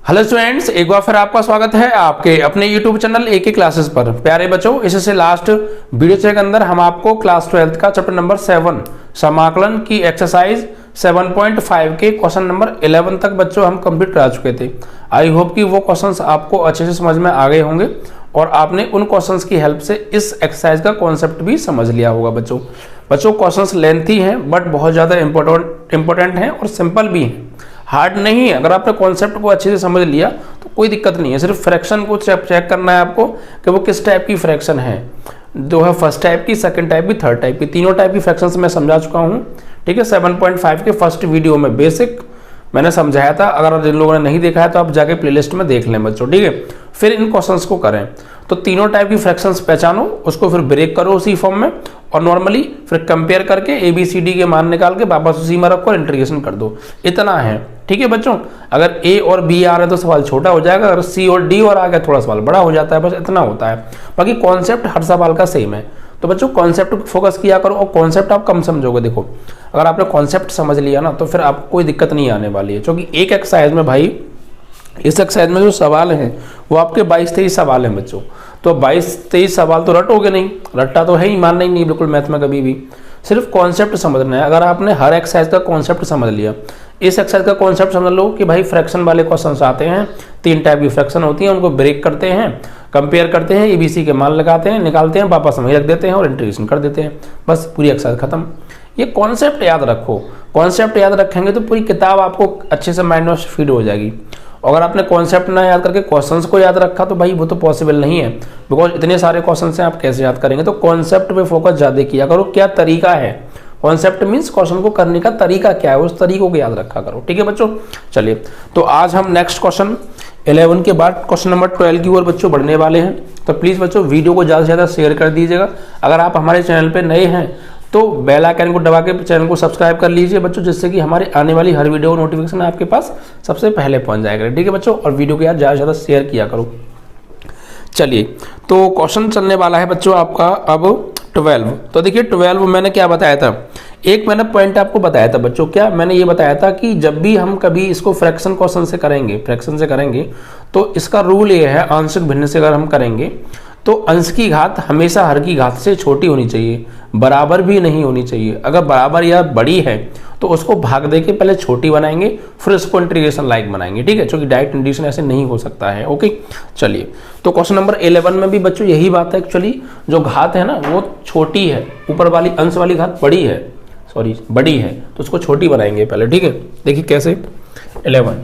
Hello students, एक बार फिर आपका स्वागत है आपके अपने YouTube चैनल AK क्लासेस पर। प्यारे बच्चों, इससे लास्ट वीडियो के अंदर हम आपको क्लास 12 का चैप्टर नंबर 7 समाकलन की एक्सरसाइज 7.5 के क्वेश्चन नंबर 11 तक बच्चों हम कंप्लीट करा चुके थे। आई होप कि वो क्वेश्चंस आपको अच्छे से समझ में आ गए होंगे और आपने उन क्वेश्चंस की हेल्प से इस एक्सरसाइज का कॉन्सेप्ट भी समझ लिया होगा। बच्चों क्वेश्चंस लेंथी हैं बट बहुत ज़्यादा इंपॉर्टेंट हैं और सिंपल भी हैं, हार्ड नहीं है। अगर आपने कॉन्सेप्ट को अच्छे से समझ लिया तो कोई दिक्कत नहीं है। सिर्फ फ्रैक्शन को चेक करना है आपको कि वो किस टाइप की फ्रैक्शन है, जो है फर्स्ट टाइप की, सेकंड टाइप की, थर्ड टाइप की। तीनों टाइप की फ्रैक्शंस मैं समझा चुका हूँ, ठीक है। 7.5 के फर्स्ट वीडियो में बेसिक मैंने समझाया था। अगर जिन लोगों ने नहीं देखा है तो आप जाके प्लेलिस्ट में देख लें बच्चों, ठीक है। फिर इन क्वेश्चंस को करें तो तीनों टाइप की फ्रैक्शंस पहचानो, उसको फिर ब्रेक करो उसी फॉर्म में और नॉर्मली फिर कंपेयर करके ABCD के मान निकाल के वापस उसी में रखो और इंटीग्रेशन कर दो। इतना है, ठीक है बच्चों। अगर A और B आ रहे हैं तो सवाल छोटा हो जाएगा, अगर C और D और आ गया थोड़ा सवाल बड़ा हो जाता है, बस इतना होता है। बाकी कॉन्सेप्ट हर सवाल का सेम है। तो बच्चों कॉन्सेप्ट पर फोकस किया करो और कॉन्सेप्ट आप कम समझोगे। देखो अगर आपने कॉन्सेप्ट समझ लिया ना तो फिर आपको कोई दिक्कत नहीं आने वाली है, क्योंकि एक एक्सरसाइज में भाई, इस एक्सरसाइज में जो सवाल हैं वो आपके 22-23 सवाल हैं बच्चों। तो 22-23 सवाल तो रटोगे नहीं, रट्टा तो है ही, मानना ही नहीं बिल्कुल मैथ में कभी भी। सिर्फ कॉन्सेप्ट समझना है। अगर आपने हर एक्सरसाइज का कॉन्सेप्ट समझ लिया, इस एक्सरसाइज का कॉन्सेप्ट समझ लो कि भाई फ्रैक्शन वाले क्वेश्चन आते हैं, 3 टाइप की फ्रैक्शन होती हैं, उनको ब्रेक करते हैं, कंपेयर करते हैं, ABC के मान लगाते हैं, निकालते हैं, वापस वहीं रख देते हैं और इंटीग्रेशन कर देते हैं, बस पूरी एक्सरसाइज खत्म। ये कॉन्सेप्ट याद रखो। कॉन्सेप्ट याद रखेंगे तो पूरी किताब आपको अच्छे से माइंड में फीड हो जाएगी। अगर आपने कॉन्सेप्ट ना याद करके क्वेश्चंस को याद रखा तो भाई वो तो पॉसिबल नहीं है, बिकॉज इतने सारे क्वेश्चंस हैं, आप कैसे याद करेंगे। तो कॉन्सेप्ट पे फोकस ज़्यादा किया करो, क्या तरीका है। कॉन्सेप्ट मीन्स क्वेश्चन को करने का तरीका क्या है, उस तरीकों को याद रखा करो, ठीक है बच्चों। चलिए तो आज हम नेक्स्ट क्वेश्चन 11 के बाद क्वेश्चन नंबर 12 की ओर बच्चों बढ़ने वाले हैं। तो प्लीज़ बच्चों वीडियो को ज़्यादा से ज़्यादा शेयर कर दीजिएगा। अगर आप हमारे चैनल पर नए हैं तो बेल आइकन को दबा के चैनल को सब्सक्राइब कर लीजिए बच्चों, जिससे कि हमारे आने वाली हर वीडियो नोटिफिकेशन आपके पास सबसे पहले पहुंच जाएगा, ठीक है बच्चों। और वीडियो को यार ज़्यादा से ज़्यादा शेयर किया करो। चलिए तो क्वेश्चन चलने वाला है बच्चों आपका अब 12। तो देखिए 12 मैंने क्या बताया था, एक मैंने पॉइंट आपको बताया था बच्चों। क्या मैंने ये बताया था कि जब भी हम कभी इसको फ्रैक्शन क्वेश्चन से करेंगे तो इसका रूल ये है, आंशिक भिन्न से अगर हम करेंगे तो अंश की घात हमेशा हर की घात से छोटी होनी चाहिए, बराबर भी नहीं होनी चाहिए। अगर बराबर या बड़ी है तो उसको भाग दे के पहले छोटी बनाएंगे, फिर उसको इंटीग्रेशन लाइक बनाएंगे, ठीक है। क्योंकि डायरेक्ट इंटीग्रेशन ऐसे नहीं हो सकता है, ओके। चलिए तो क्वेश्चन नंबर 11 में भी बच्चों यही बात है। एक्चुअली जो घात है ना वो छोटी है, ऊपर वाली अंश वाली घात बड़ी है, बड़ी है, तो उसको छोटी बनाएंगे पहले, ठीक है। देखिए कैसे। 11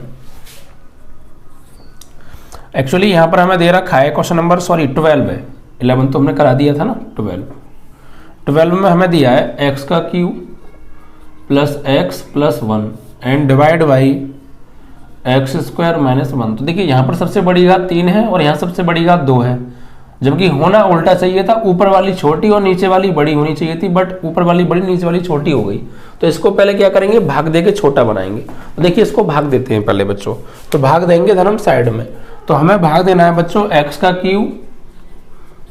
एक्चुअली यहाँ पर हमें दे रखा है क्वेश्चन नंबर 12 है, 11 तो हमने करा दिया था ना। 12 में हमें दिया है x का cube plus x plus 1 and divide by x square minus 1। तो देखिए यहाँ पर सबसे बड़ी घात 3 है और यहाँ सबसे बड़ी घात 2 है, जबकि होना उल्टा चाहिए था, ऊपर वाली छोटी और नीचे वाली बड़ी होनी चाहिए थी, बट ऊपर वाली बड़ी नीचे वाली छोटी हो गई। तो इसको पहले क्या करेंगे, भाग दे के छोटा बनाएंगे। तो देखिए इसको भाग देते हैं पहले बच्चों, तो भाग देंगे धर्म साइड में। तो हमें भाग देना है बच्चों x का क्यूब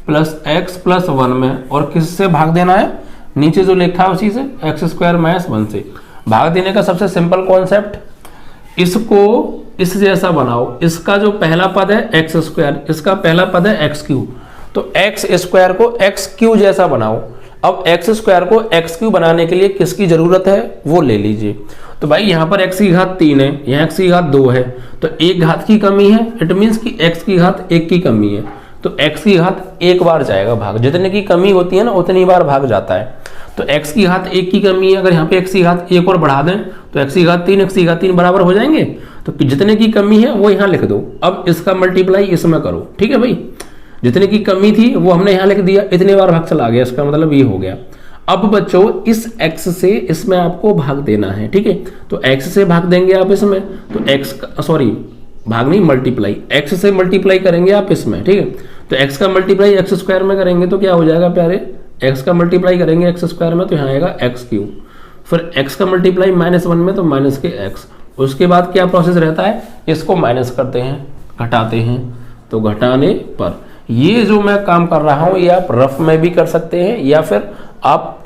प्लस x प्लस 1 में, और किससे भाग देना है, नीचे जो लिखा है उसी से, x स्क्वायर माइनस 1 से। भाग देने का सबसे सिंपल कॉन्सेप्ट, इसको इस जैसा बनाओ। इसका जो पहला पद है x स्क्वायर, इसका पहला पद है x क्यूब, तो x स्क्वायर को x क्यूब जैसा बनाओ। अब x स्क्वायर को x क्यूब बनाने के लिए किसकी जरूरत है वो ले लीजिए। तो भाई यहाँ पर x की घात 3 है, यहाँ x की घात 2 है, तो एक घात की कमी है, इट मीन्स कि x की घात 1 की कमी है। तो x की घात 1 बार जाएगा भाग, जितने की कमी होती है ना उतनी बार भाग जाता है। तो x की घात 1 की कमी है, अगर यहाँ पे x की घात 1 और बढ़ा दें तो x की घात 3 बराबर हो जाएंगे। तो जितने की कमी है वो यहाँ लिख दो। अब इसका मल्टीप्लाई इसमें करो, ठीक है भाई। जितने की कमी थी वो हमने यहाँ लिख दिया, इतने बार भाग चला गया, इसका मतलब ये हो गया। अब बच्चों इस x से इसमें आपको भाग देना है, ठीक है। तो x से भाग देंगे आप इसमें, तो भाग नहीं मल्टीप्लाई, x से मल्टीप्लाई करेंगे आप इसमें, ठीक है। तो x का मल्टीप्लाई x स्क्वायर में करेंगे तो क्या हो जाएगा प्यारे, x का मल्टीप्लाई करेंगे x स्क्वायर में तो यहाँ आएगा x क्यूब, फिर x का मल्टीप्लाई माइनस 1 में तो माइनस के x। उसके बाद क्या प्रोसेस रहता है, इसको माइनस करते हैं, घटाते हैं। तो घटाने पर ये जो मैं काम कर रहा हूँ ये आप रफ में भी कर सकते हैं या फिर आप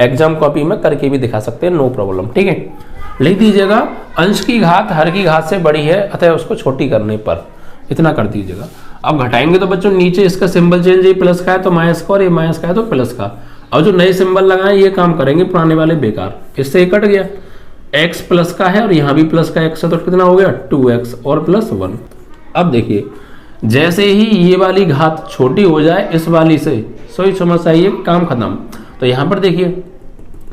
एग्जाम कॉपी में करके भी दिखा सकते हैं, नो प्रॉब्लम, ठीक है। लिख दीजिएगा अंश की घात हर की घात से बड़ी है अतः उसको छोटी करने पर, इतना कर दीजिएगा। अब घटाएंगे तो बच्चों नीचे इसका सिंबल चेंज, ये प्लस का है तो माइनस का और ये माइनस का है तो प्लस का। अब जो नए सिंबल लगाए ये काम करेंगे, पुराने वाले बेकार, इससे ये कट गया। x प्लस का है और यहाँ भी प्लस का x है तो कितना हो गया 2x और प्लस 1। अब देखिए जैसे ही ये वाली घात छोटी हो जाए इस वाली से, सोई समझ आइए, काम खत्म। तो यहाँ पर देखिए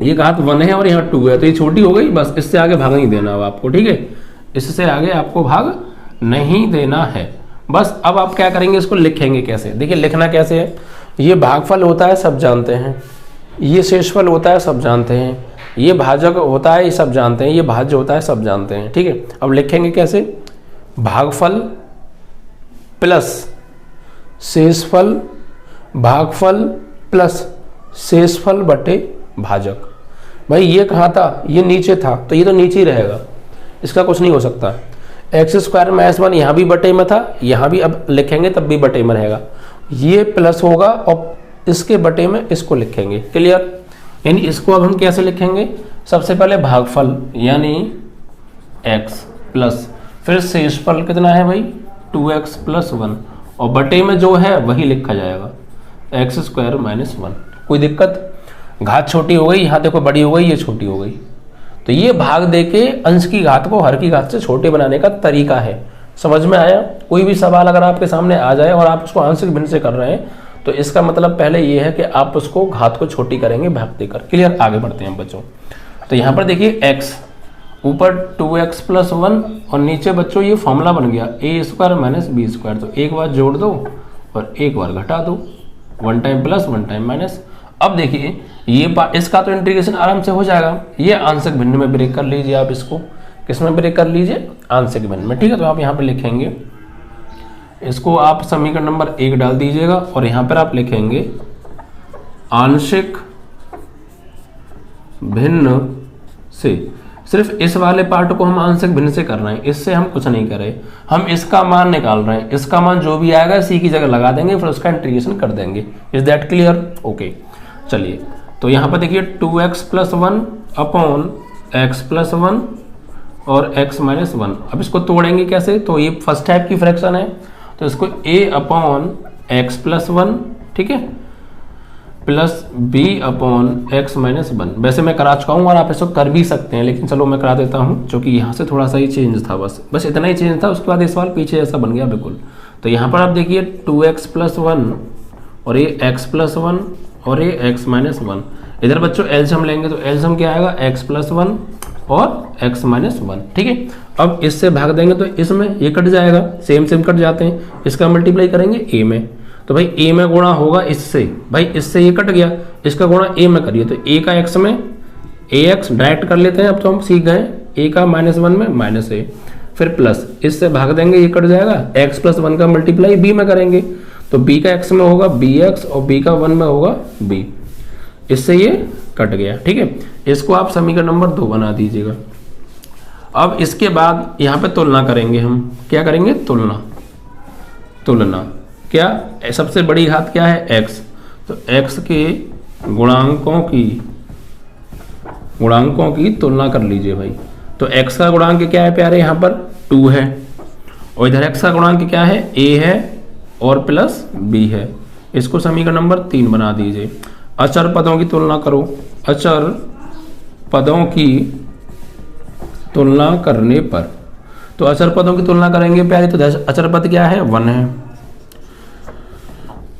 ये घात 1 है और यहाँ 2 है तो ये छोटी हो गई, बस इससे आगे भाग नहीं देना अब आपको, ठीक है, इससे आगे आपको भाग नहीं देना है बस। अब आप क्या करेंगे, इसको लिखेंगे कैसे, देखिए लिखना कैसे है। ये भागफल होता है सब जानते हैं, ये शेषफल होता है सब जानते हैं, ये भाजक होता है ये सब जानते हैं, ये भाज्य होता है सब जानते हैं, ठीक है। अब लिखेंगे कैसे, भागफल प्लस शेषफल, भागफल प्लस शेषफल बटे भाजक। भाई ये कहाँ था, ये नीचे था तो ये तो नीचे ही रहेगा, इसका कुछ नहीं हो सकता। एक्स स्क्वायर माइनस 1 यहाँ भी बटे में था, यहाँ भी अब लिखेंगे तब भी बटे में रहेगा, ये प्लस होगा और इसके बटे में इसको लिखेंगे, क्लियर। यानी इसको अब हम कैसे लिखेंगे, सबसे पहले भागफल यानी x प्लस फिर शेषफल कितना है भाई 2x प्लस 1 और बटे में जो है वही लिखा जाएगा एक्स स्क्वायर माइनस 1। कोई दिक्कत, घात छोटी हो गई, यहाँ देखो बड़ी हो गई, ये छोटी हो गई। तो ये भाग देके अंश की घात को हर की घात से छोटे बनाने का तरीका है, समझ में आया। कोई भी सवाल अगर आपके सामने आ जाए और आप उसको आंशिक भिन्न से कर रहे हैं तो इसका मतलब पहले ये है कि आप उसको घात को छोटी करेंगे भाग देकर, क्लियर। आगे बढ़ते हैं बच्चों। तो यहाँ पर देखिए x ऊपर 2x प्लस 1 और नीचे बच्चों ये फॉर्मूला बन गया a square minus B square. तो एक बार जोड़ दो और एक बार घटा दो, 1 टाइम प्लस 1 टाइम माइनस। अब देखिए ये इसका तो इंटीग्रेशन आराम से हो जाएगा, ये आंशिक भिन्न में ब्रेक कर लीजिए आप, इसको किस में ब्रेक कर लीजिए, आंशिक भिन्न में, ठीक है। तो आप यहाँ पर लिखेंगे, इसको आप समीकरण नंबर 1 डाल दीजिएगा और यहाँ पर आप लिखेंगे आंशिक भिन्न से। सिर्फ इस वाले पार्ट को हम आंशिक भिन्न से कर रहे हैं, इससे हम कुछ नहीं कर रहे, हम इसका मान निकाल रहे हैं। इसका मान जो भी आएगा सी की जगह लगा देंगे, फिर उसका इंटीग्रेशन कर देंगे। Is that clear? ओके, चलिए। तो यहाँ पर देखिए 2x plus 1 upon x plus 1 और x माइनस 1। अब इसको तोड़ेंगे कैसे, तो ये फर्स्ट टाइप की फ्रैक्शन है तो इसको a अपॉन x प्लस 1, ठीक है, plus b upon x minus 1। वैसे मैं करा चुका हूँ और आप इसको कर भी सकते हैं, लेकिन चलो मैं करा देता हूँ, क्योंकि यहाँ से थोड़ा सा ही चेंज था, बस इतना ही चेंज था। उसके बाद इस सवाल पीछे जैसा बन गया बिल्कुल। तो यहाँ पर आप देखिए 2x प्लस 1 और ये x प्लस 1 और ये x माइनस 1। इधर बच्चों एलसीएम लेंगे तो एलसीएम क्या आएगा, x प्लस 1 और x माइनस 1, ठीक है। अब इससे भाग देंगे तो इसमें ये कट जाएगा, सेम सेम कट जाते हैं। इसका मल्टीप्लाई करेंगे a में, तो भाई a में गुणा होगा इससे, भाई इससे ये कट गया, इसका गुणा a में करिए तो a का x में ax डायरेक्ट कर लेते हैं। अब तो हम सीख गए a का माइनस 1 में माइनस a, फिर प्लस इससे भाग देंगे, ये कट जाएगा। x प्लस 1 का मल्टीप्लाई b में करेंगे तो b का x में होगा bx और b का 1 में होगा b, इससे ये कट गया, ठीक है। इसको आप समीकरण नंबर 2 बना दीजिएगा। अब इसके बाद यहाँ पे तुलना करेंगे, हम क्या करेंगे, तुलना क्या, सबसे बड़ी घात क्या है x, तो x के गुणांकों की तुलना कर लीजिए भाई। तो x का गुणांक क्या है प्यारे, यहाँ पर 2 है और इधर x का गुणांक क्या है, a है और प्लस b है। इसको समीकरण नंबर 3 बना दीजिए। अचर पदों की तुलना करो, अचर पदों की तुलना करने पर, तो अचर पदों की तुलना करेंगे प्यारे, तो अचर पद क्या है 1 है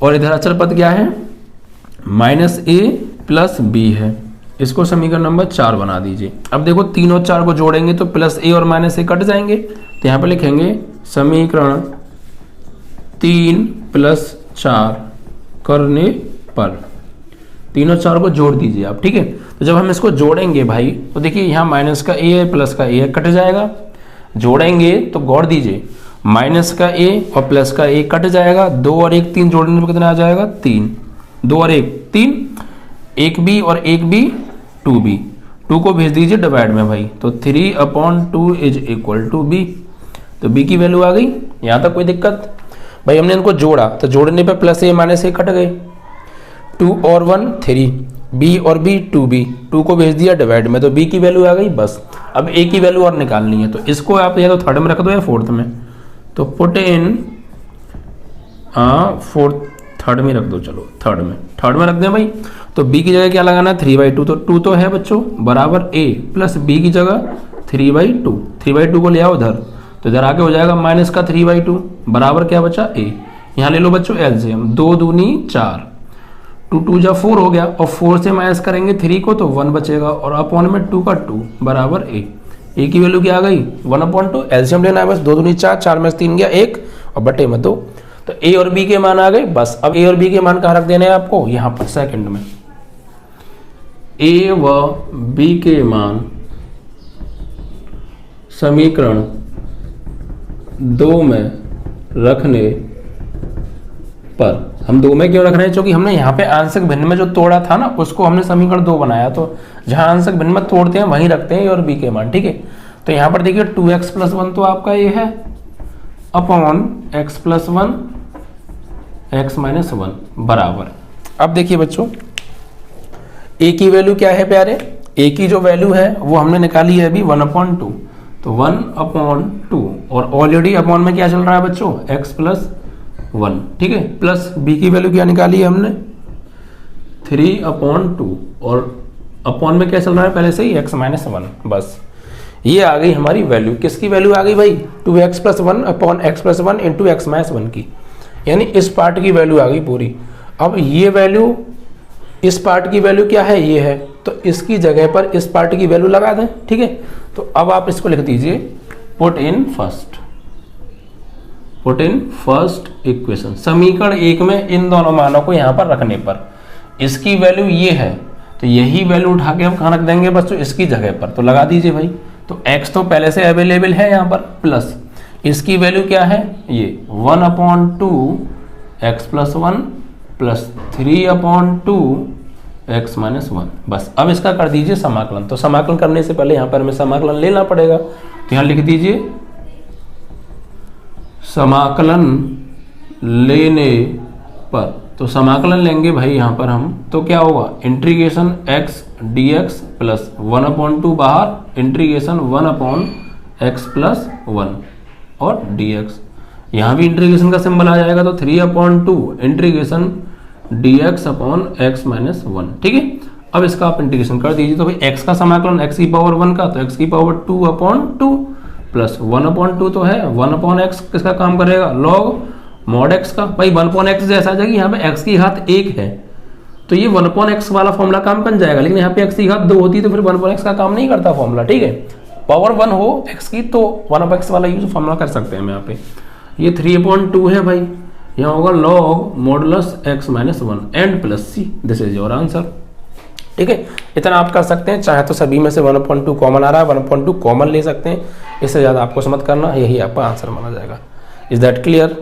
और इधर अचर पद क्या है माइनस a प्लस b है। इसको समीकरण नंबर 4 बना दीजिए। अब देखो 3 और 4 को जोड़ेंगे तो प्लस a और माइनस a कट जाएंगे, तो यहाँ पे लिखेंगे समीकरण 3 प्लस 4 करने पर, 3 और 4 को जोड़ दीजिए आप, ठीक है। तो जब हम इसको जोड़ेंगे भाई तो देखिए यहाँ माइनस का a है प्लस का a है, कट जाएगा। जोड़ेंगे तो गौर दीजिए, माइनस का a और प्लस का a कट जाएगा। 2 और 1 3 जोड़ने पर कितना आ जाएगा 3, 2 और 1 3, 1b और 1b 2b, 2 को भेज दीजिए डिवाइड में भाई, तो 3/2 इज इक्वल टू b। तो b की वैल्यू आ गई। यहाँ तक कोई दिक्कत भाई, हमने इनको जोड़ा तो जोड़ने पे plus a minus a cut गए, 2 और 1 3, बी और बी 2b, 2 को भेज दिया डिवाइड में, तो b की वैल्यू आ गई बस। अब a की वैल्यू और निकालनी है, तो इसको आप या तो थर्ड में रख दो या फोर्थ में, तो पुट इन फोर्थ, थर्ड में रख दो, चलो थर्ड में रख दें भाई। तो b की जगह क्या लगाना है 3/2, तो 2 तो है बच्चों बराबर a प्लस b की जगह 3/2, 3/2 को ले आओ उधर, तो इधर आके हो जाएगा माइनस का 3/2 बराबर क्या बचा a। यहाँ ले लो बच्चों एलसीएम, 2 दूनी 4, 2 2 जा 4 हो गया, और 4 से माइनस करेंगे 3 को तो 1 बचेगा, और अपॉन में 2 का 2 बराबर a की वैल्यू क्या आ गई 1/2। एलसीएम लेना है बस, 2 दूनी 4, 4 में 3 गया 1 और बटे में 2, तो a और b के मान आ गए बस। अब a और b के मान कहाँ रख देने हैं आपको, यहाँ पर सेकंड में। a व b के मान समीकरण 2 में रखने पर, हम 2 में क्यों रख रहे हैं, क्योंकि हमने यहाँ पे आंशिक भिन्न में जो तोड़ा था ना उसको हमने समीकरण 2 बनाया, तो जहाँ आंशिक भिन्न में तोड़ते हैं वहीं रखते हैं a और b के मान, ठीक है। तो यहाँ पर देखिए 2x + 1 तो आपका ये है अपॉन x + 1 x - 1 बराबर। अब देखिए बच्चों a की वैल्यू क्या है प्यारे, a की जो वैल्यू है वो हमने निकाली है अभी 1/2, तो 1/2, और ऑलरेडी अपॉन में क्या चल रहा है बच्चों x + 1, ठीक है, प्लस b की वैल्यू क्या निकाली है हमने 3/2, और अपॉन में क्या चल रहा है पहले से ही x - 1, बस ये आ गई हमारी वैल्यू। किसकी वैल्यू आ गई भाई 2x + 1 upon x + 1 into x - 1 की, यानी इस पार्ट की वैल्यू आ गई पूरी। अब ये वैल्यू, इस पार्ट की वैल्यू क्या है ये है, तो इसकी जगह पर इस पार्ट की वैल्यू लगा दें, ठीक है। तो अब आप इसको लिख दीजिए पुट इन फर्स्ट इक्वेशन, समीकरण 1 में इन दोनों मानों को यहाँ पर रखने पर इसकी वैल्यू ये है, तो यही वैल्यू उठा के हम कहाँ रख देंगे बच्चों इसकी जगह पर, तो लगा दीजिए भाई। तो x तो पहले से अवेलेबल है यहाँ पर, प्लस इसकी वैल्यू क्या है ये 1/2 x + 1 प्लस 3/2 x - 1, बस। अब इसका कर दीजिए समाकलन, तो समाकलन करने से पहले यहाँ पर हमें समाकलन लेना पड़ेगा, तो यहाँ लिख दीजिए समाकलन लेने पर, तो समाकलन लेंगे भाई यहाँ पर हम, तो क्या होगा इंटीग्रेशन x dx प्लस 1/2 बाहर, इंटीग्रेशन 1/x + 1 और dx, यहाँ भी इंटीग्रेशन का सिंबल आ जाएगा, तो 3/2 इंटीग्रेशन dx अपॉन x - 1, ठीक है। अब इसका आप इंटीग्रेशन कर दीजिए, तो भाई x का समाकलन x की पावर 1 का, तो x की पावर 2/2 प्लस 1/2 तो है 1/x किसका काम करेगा log mod x का, भाई 1/x जैसा आ जाएगी, यहाँ पे x की घात 1 है तो ये 1/x वाला फॉर्मूला काम बन जाएगा, लेकिन यहाँ पे x की घात 2 होती है तो फिर 1/x का काम नहीं करता फॉर्मूला, ठीक है। पावर 1 हो x की तो 1/x वाला यूज फॉर्मूला कर सकते हैं हम यहाँ पे। ये 3/2 है भाई, यहाँ होगा log modulus x - 1 and plus c, this is your answer, ठीक है। इतना आप कर सकते हैं, चाहे तो सभी में से 1/2 कॉमन आ रहा है 1/2 कॉमन ले सकते हैं, इससे ज़्यादा आपको समझ करना, यही आपका आंसर माना जाएगा। Is that clear?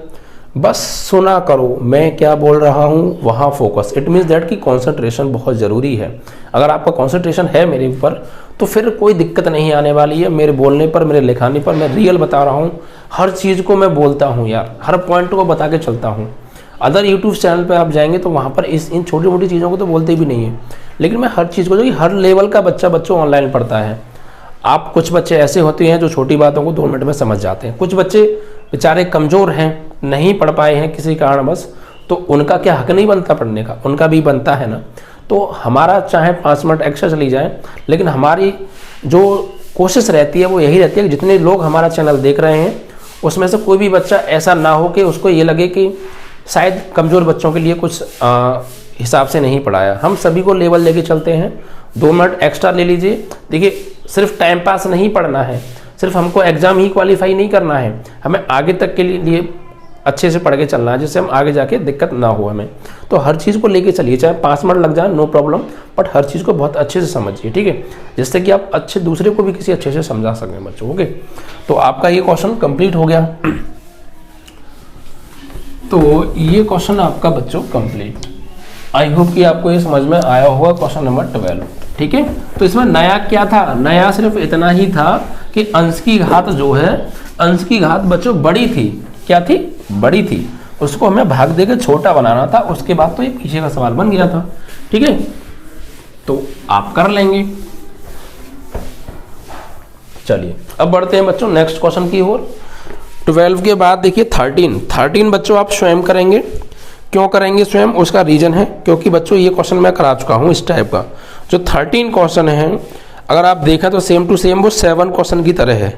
बस सुना करो मैं क्या बोल रहा हूँ, वहाँ फोकस, इट मीन्स दैट कि कॉन्सेंट्रेशन बहुत ज़रूरी है। अगर आपका कॉन्सेंट्रेशन है मेरे ऊपर तो फिर कोई दिक्कत नहीं आने वाली है, मेरे बोलने पर, मेरे लिखाने पर। मैं रियल बता रहा हूँ, हर चीज़ को मैं बोलता हूँ यार, हर पॉइंट को बता के चलता हूँ। अदर यूट्यूब चैनल पर आप जाएंगे तो वहाँ पर इन छोटी मोटी चीज़ों को तो बोलते भी नहीं है, लेकिन मैं हर चीज़ को, जो कि हर लेवल का बच्चों ऑनलाइन पढ़ता है। आप कुछ बच्चे ऐसे होते हैं जो छोटी बातों को 2 मिनट में समझ जाते हैं, कुछ बच्चे बेचारे कमज़ोर हैं, नहीं पढ़ पाए हैं किसी कारणवश, तो उनका क्या हक नहीं बनता पढ़ने का, उनका भी बनता है ना। तो हमारा चाहे 5 मिनट एक्स्ट्रा चली जाए, लेकिन हमारी जो कोशिश रहती है वो यही रहती है कि जितने लोग हमारा चैनल देख रहे हैं उसमें से कोई भी बच्चा ऐसा ना हो कि उसको ये लगे कि शायद कमज़ोर बच्चों के लिए कुछ हिसाब से नहीं पढ़ाया। हम सभी को लेवल लेके चलते हैं, 2 मिनट एक्स्ट्रा ले लीजिए। देखिए सिर्फ टाइम पास नहीं पढ़ना है, सिर्फ हमको एग्ज़ाम ही क्वालिफाई नहीं करना है, हमें आगे तक के लिए अच्छे से पढ़ के चलना है, जिससे हम आगे जाके दिक्कत ना हो हमें। तो हर चीज़ को लेके चलिए, चाहे 5 मिनट लग जाए नो प्रॉब्लम, बट हर चीज़ को बहुत अच्छे से समझिए, ठीक है, जिससे कि आप अच्छे दूसरे को भी किसी अच्छे से समझा सकें बच्चों। ओके, तो आपका ये क्वेश्चन कंप्लीट हो गया। तो ये क्वेश्चन आपका बच्चों कंप्लीट, आई होप कि आपको ये समझ में आया होगा क्वेश्चन नंबर 12, ठीक है। तो इसमें नया क्या था, नया सिर्फ इतना ही था कि अंश की घात जो है, अंश की घात बच्चों बड़ी थी, क्या थी, बड़ी थी, उसको हमें भाग देकर छोटा बनाना था, उसके बाद तो ये पीछे का सवाल बन गया था, ठीक है। तो आप कर लेंगे। चलिए अब बढ़ते हैं बच्चों नेक्स्ट क्वेश्चन की ओर। 12 के बाद देखिए 13 बच्चों आप स्वयं करेंगे। क्यों करेंगे स्वयं, उसका रीजन है क्योंकि बच्चों ये क्वेश्चन मैं करा चुका हूँ इस टाइप का। जो 13 क्वेश्चन है अगर आप देखा तो सेम टू सेम वो 7 क्वेश्चन की तरह है।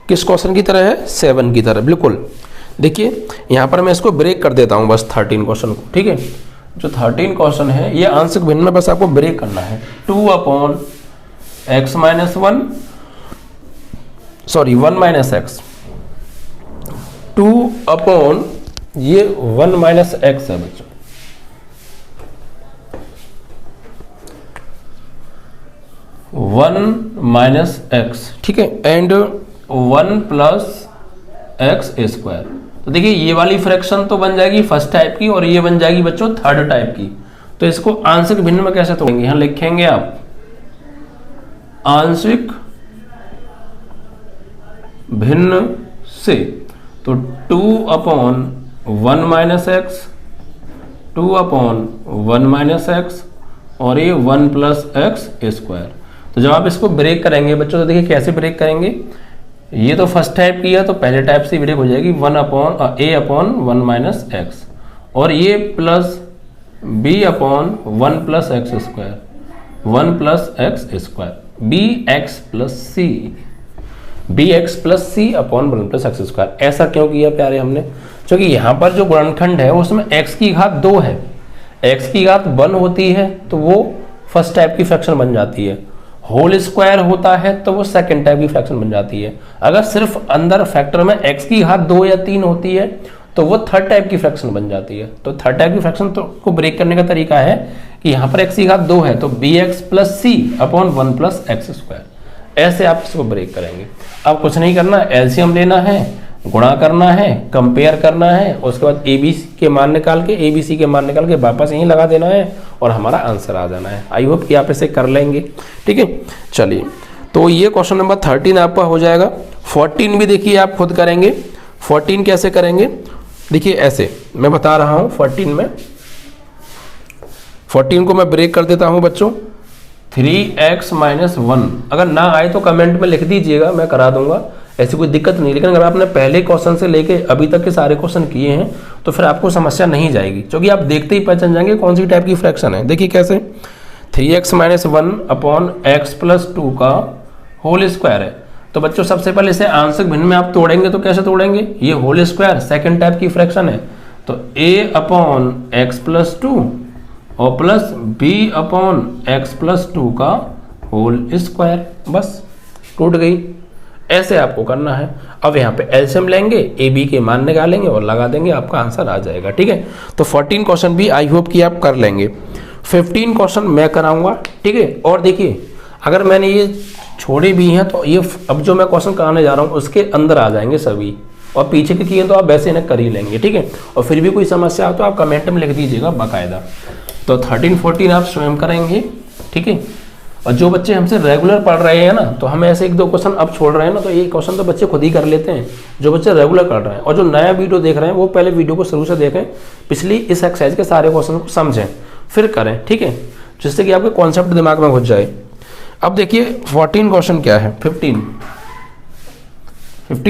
किस क्वेश्चन की तरह है, 7 की तरह बिल्कुल। देखिए यहाँ पर मैं इसको ब्रेक कर देता हूँ बस 13 क्वेश्चन को, ठीक है। जो 13 क्वेश्चन है ये आंशिक भिन्न में बस आपको ब्रेक करना है। 2/x - 1 सॉरी 1 - x 2 ये 1 - x है बच्चों। -x, ठीक है, एंड 1 + x²। तो देखिए ये वाली फ्रैक्शन तो बन जाएगी फर्स्ट टाइप की और ये बन जाएगी बच्चों थर्ड टाइप की। तो इसको आंशिक भिन्न में कैसे तोड़ेंगे, यहां लिखेंगे आप आंशिक भिन्न से। तो 2/1 - x 2/1 - x और ये 1 + x²। तो जब आप इसको ब्रेक करेंगे बच्चों तो देखिए कैसे ब्रेक करेंगे। ये तो फर्स्ट टाइप की है तो पहले टाइप से ब्रेक हो जाएगी, a/1 - x और ये plus b/1 + x², 1 + x², bx + c upon 1 + x²। ऐसा क्यों किया प्यारे हमने, क्योंकि यहाँ पर जो गुणनखंड है उसमें x की घात 2 है, x की घात 1 होती है तो वो फर्स्ट टाइप की फ्रैक्शन बन जाती है, होल स्क्वायर होता है तो वो सेकंड टाइप की फ्रैक्शन बन जाती है। अगर सिर्फ अंदर फैक्टर में x की घात 2 या 3 होती है तो वो थर्ड टाइप की फ्रैक्शन बन जाती है। तो थर्ड टाइप की फ्रैक्शन तो को ब्रेक करने का तरीका है कि यहाँ पर x की घात 2 है तो bx + c अपॉन 1 + x²। ऐसे आप इसको ब्रेक करेंगे। अब कुछ नहीं करना, एलसीएम लेना है, गुणा करना है, कंपेयर करना है, उसके बाद ABC के मान निकाल के वापस यहीं लगा देना है और हमारा आंसर आ जाना है। आई होप कि आप इसे कर लेंगे, ठीक है। चलिए तो ये क्वेश्चन नंबर 13 आपका हो जाएगा। 14 भी देखिए आप खुद करेंगे। 14 कैसे करेंगे, देखिए ऐसे मैं बता रहा हूँ। 14 को मैं ब्रेक कर देता हूँ बच्चों। 3x - 1 अगर ना आए तो कमेंट में लिख दीजिएगा, मैं करा दूंगा, ऐसी कोई दिक्कत नहीं। लेकिन अगर आपने पहले क्वेश्चन से लेके अभी तक के सारे क्वेश्चन किए हैं तो फिर आपको समस्या नहीं जाएगी, क्योंकि आप देखते ही पहचान जाएंगे कौन सी टाइप की फ्रैक्शन है। देखिए कैसे, 3x - 1 अपॉन x + 2 का होल स्क्वायर है। तो बच्चों सबसे पहले इसे आंशिक भिन्न में आप तोड़ेंगे तो कैसे तोड़ेंगे, ये होल स्क्वायर सेकेंड टाइप की फ्रैक्शन है तो a/x + 2 और प्लस b/x + 2 का होल स्क्वायर, बस टूट गई। ऐसे आपको करना है। अब यहाँ पे एलसीएम लेंगे, ए बी के मान निकालेंगे और लगा देंगे, आपका आंसर आ जाएगा, ठीक है। तो 14 क्वेश्चन भी आई होप कि आप कर लेंगे। 15 क्वेश्चन मैं कराऊंगा, ठीक है। और देखिए अगर मैंने ये छोड़े भी हैं तो ये अब जो मैं क्वेश्चन कराने जा रहा हूँ उसके अंदर आ जाएंगे सभी, और पीछे के किए तो आप वैसे इन्हें कर ही लेंगे, ठीक है। और फिर भी कोई समस्या हो तो आप कमेंट में लिख दीजिएगा बाकायदा। तो 13, 14 आप स्वयं करेंगे, ठीक है। और जो बच्चे हमसे रेगुलर पढ़ रहे हैं ना, तो हम ऐसे 1-2 क्वेश्चन अब छोड़ रहे हैं ना, तो ये क्वेश्चन तो बच्चे खुद ही कर लेते हैं जो बच्चे रेगुलर कर रहे हैं। और जो नया वीडियो देख रहे हैं वो पहले वीडियो को शुरू से देखें, पिछली इस एक्सरसाइज के सारे क्वेश्चन को समझें फिर करें, ठीक है, जिससे कि आपके कॉन्सेप्ट दिमाग में घुस जाए। अब देखिए 14 क्वेश्चन क्या है। 15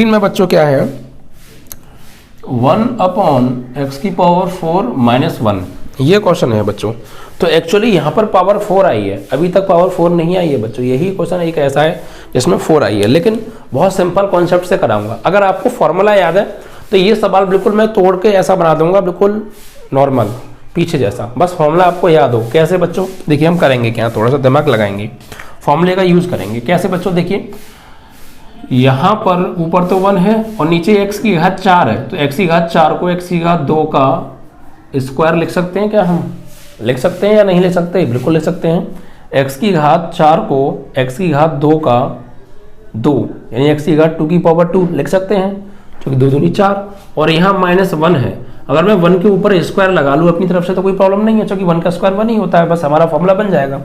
में बच्चों क्या है, 1/x⁴ - 1 ये क्वेश्चन है बच्चों। तो एक्चुअली यहाँ पर पावर 4 आई है, अभी तक पावर 4 नहीं आई है बच्चों। यही क्वेश्चन एक ऐसा है जिसमें 4 आई है, लेकिन बहुत सिंपल कॉन्सेप्ट से कराऊंगा। अगर आपको फॉर्मूला याद है तो ये सवाल बिल्कुल मैं तोड़ के ऐसा बना दूंगा, बिल्कुल नॉर्मल पीछे जैसा। बस फॉर्मूला आपको याद हो। कैसे बच्चों, देखिए हम करेंगे क्या, थोड़ा सा दिमाग लगाएंगे, फॉर्मूले का यूज करेंगे। कैसे बच्चों, देखिए यहाँ पर ऊपर तो 1 है और नीचे x की घात 4 है, तो x की घात 4 को x की घात 2 का स्क्वायर लिख सकते हैं क्या, हम लिख सकते हैं या नहीं लिख सकते, बिल्कुल लिख सकते हैं। x की घात 4 को x की घात 2 का 2 यानी x की घात 2 लिख सकते हैं, क्योंकि 2 दूनी 4। और यहाँ -1 है, अगर मैं 1 के ऊपर स्क्वायर लगा लूँ अपनी तरफ से तो कोई प्रॉब्लम नहीं है, क्योंकि 1 का स्क्वायर 1 ही होता है, बस हमारा फॉर्मूला बन जाएगा।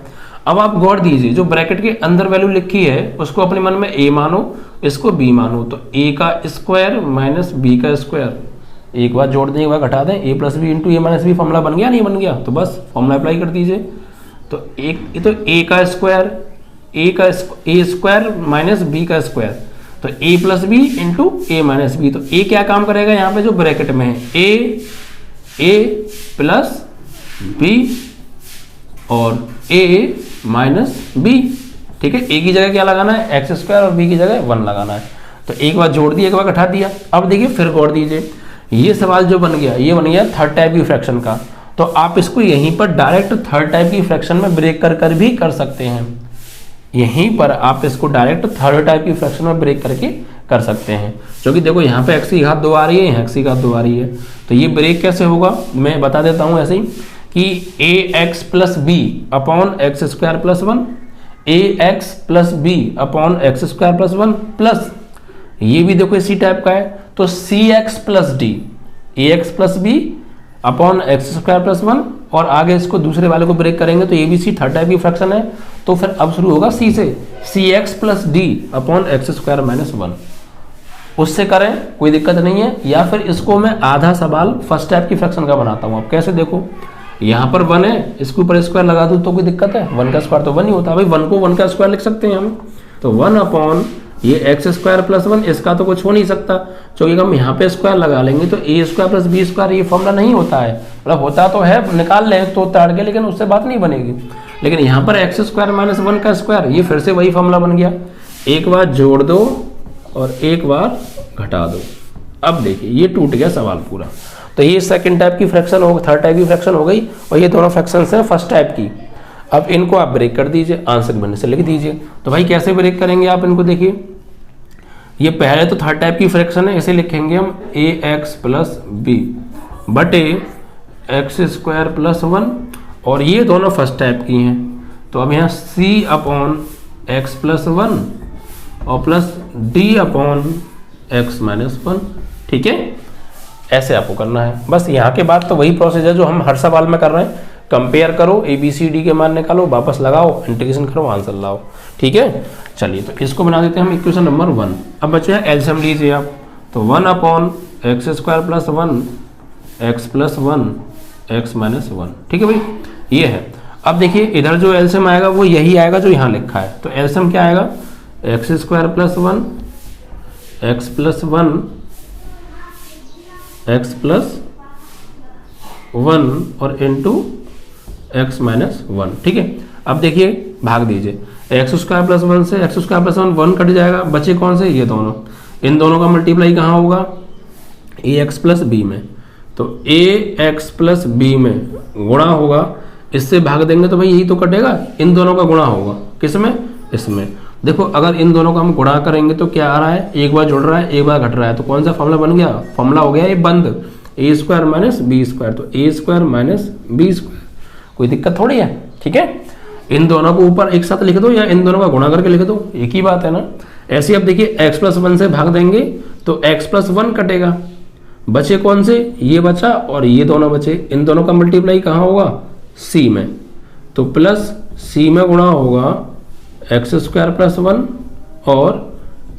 अब आप गौर दीजिए, जो ब्रैकेट के अंदर वैल्यू लिखी है उसको अपने मन में a मानो, इसको b मानो, तो a का स्क्वायर माइनस b का स्क्वायर, एक बार जोड़ दें एक बार घटा दें, a + b × a - b formula बन गया नहीं बन गया, तो बस फॉर्मूला अप्लाई कर दीजिए। तो एक तो ए का स्क्वायर, ए स्क्वायर माइनस बी का स्क्वायर, तो ए प्लस बी इंटू ए माइनस बी। तो ए क्या काम करेगा यहाँ पे जो ब्रैकेट में है, ए प्लस बी और ए माइनस बी। ठीक है, ए की जगह क्या लगाना है, एक्स स्क्वायर, और बी की जगह 1 लगाना है। तो एक बार जोड़ दिया, एक बार घटा दिया। अब देखिए फिर गौर दीजिए, ये सवाल जो बन गया, ये बन गया थर्ड टाइप की फ्रैक्शन का। तो आप इसको यहीं पर डायरेक्ट थर्ड टाइप की फ्रैक्शन में ब्रेक कर भी कर सकते हैं। यहीं पर आप इसको डायरेक्ट थर्ड टाइप की फ्रैक्शन में ब्रेक करके कर सकते हैं, क्योंकि देखो यहाँ पे x की घात 2 आ रही है, यहाँ x की घात 2 आ रही है। तो ये ब्रेक कैसे होगा, मैं बता देता हूँ ऐसे ही कि ax plus B upon X square plus 1, ax plus B upon X square plus 1 plus, ये भी देखो इसी टाइप का है, तो cx plus D, ax plus B upon X square plus 1, और आगे इसको दूसरे वाले को ब्रेक करेंगे तो ये भी सी थर्ड टाइप की फ्रैक्शन है। तो फिर अब शुरू होगा सी से, cx plus D upon X square minus 1, उससे करें कोई दिक्कत नहीं है। या फिर इसको मैं आधा सवाल फर्स्ट टाइप की फ्रैक्शन का बनाता हूँ। अब कैसे, देखो यहाँ पर 1 है, इसके ऊपर स्क्वायर लगा दूँ तो कोई दिक्कत है, 1 का स्क्वायर तो 1 ही होता है भाई, 1 को 1 का स्क्वायर लिख सकते हैं हम। तो 1 अपॉन ये एक्स स्क्वायर प्लस 1, इसका तो कुछ हो नहीं सकता, क्योंकि हम यहाँ पे स्क्वायर लगा लेंगे तो ए स्क्वायर प्लस बी स्क्वायर, ये फॉर्मूला नहीं होता है, मतलब होता तो है, निकाल लें तो ताड़ के, लेकिन उससे बात नहीं बनेगी। लेकिन यहाँ पर एक्स स्क्वायर माइनस 1 का स्क्वायर, ये फिर से वही फॉर्मूला बन गया, एक बार जोड़ दो और एक बार घटा दो। अब देखिए ये टूट गया सवाल पूरा। तो ये सेकंड टाइप की फ्रैक्शन हो, थर्ड टाइप की फ्रैक्शन हो गई, और ये दोनों फ्रैक्शंस हैं फर्स्ट टाइप की। अब इनको आप ब्रेक कर दीजिए, आंसर बनने से लिख दीजिए। तो भाई कैसे ब्रेक करेंगे आप इनको, देखिए ये पहले तो थर्ड टाइप की फ्रैक्शन है, इसे लिखेंगे हम ए एक्स प्लस बी बटे एक्स स्क्वायर प्लस 1, और ये दोनों फर्स्ट टाइप की हैं। तो अब यहाँ सी अपॉन एक्स प्लस 1 और plus D upon x minus 1। ठीक है, ऐसे आपको करना है। बस यहाँ के बाद तो वही प्रोसेस है जो हम हर सवाल में कर रहे हैं, कंपेयर करो, ए बी सी डी के मान निकालो, वापस लगाओ, इंटीग्रेशन करो, आंसर लाओ। ठीक है, चलिए तो इसको बना देते हैं हम इक्वेशन नंबर 1। अब बच्चे एलसीएम लीजिए आप, तो 1 upon X square plus 1 x plus 1 x minus 1। ठीक है भाई, ये है। अब देखिए इधर जो एलसीएम आएगा वो यही आएगा जो यहाँ लिखा है। तो एलसीएम क्या आएगा, x square plus 1 x plus 1 x plus 1 और इंटू एक्स माइनस 1। ठीक है, अब देखिए भाग दीजिए, एक्स स्क्वायर प्लस 1 से एक्स स्क्वायर प्लस 1 कट जाएगा, बचे कौन से, ये दोनों। इन दोनों का मल्टीप्लाई कहाँ होगा, ए एक्स प्लस बी में। तो ए एक्स प्लस बी में गुणा होगा, इससे भाग देंगे तो भाई यही तो कटेगा, इन दोनों का गुणा होगा, किसमें, इसमें। देखो अगर इन दोनों का हम गुणा करेंगे तो क्या आ रहा है, एक बार जुड़ रहा है एक बार घट रहा है, तो कौन सा फॉर्मूला बन गया, फॉर्मूला हो गया ये बंद, ए स्क्वायर माइनस बी स्क्वायर। तो ए स्क्वायर माइनस बी स्क्वायर, कोई दिक्कत थोड़ी है। ठीक है, इन दोनों को ऊपर एक साथ लिख दो या इन दोनों का गुणा करके लिख दो, एक ही बात है ना। ऐसे अब देखिए x प्लस 1 से भाग देंगे तो x प्लस 1 कटेगा, बचे कौन से, ये बचा और ये दोनों बचे, इन दोनों का मल्टीप्लाई कहाँ होगा, c में। तो प्लस c में गुणा होगा एक्स स्क्वायर प्लस 1 और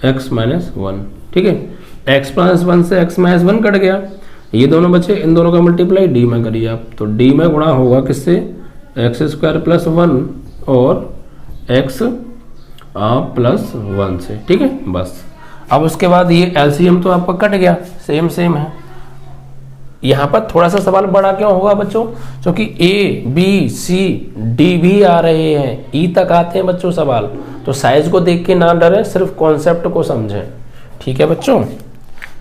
x माइनस 1। ठीक है, x प्लस 1 से x माइनस 1 कट गया, ये दोनों बचे, इन दोनों का मल्टीप्लाई d में करिए आप। तो d में गुणा होगा किससे, एक्स स्क्वायर प्लस 1 और x प्लस 1 से। ठीक है, बस अब उसके बाद ये एलसीएम तो आपका कट गया, सेम सेम है। यहाँ पर थोड़ा सा सवाल बड़ा क्यों होगा बच्चों, क्योंकि ए बी सी डी भी आ रहे हैं, ई तक आते हैं बच्चों सवाल। तो साइज को देख के ना डरें, सिर्फ कॉन्सेप्ट को समझें। ठीक है बच्चों,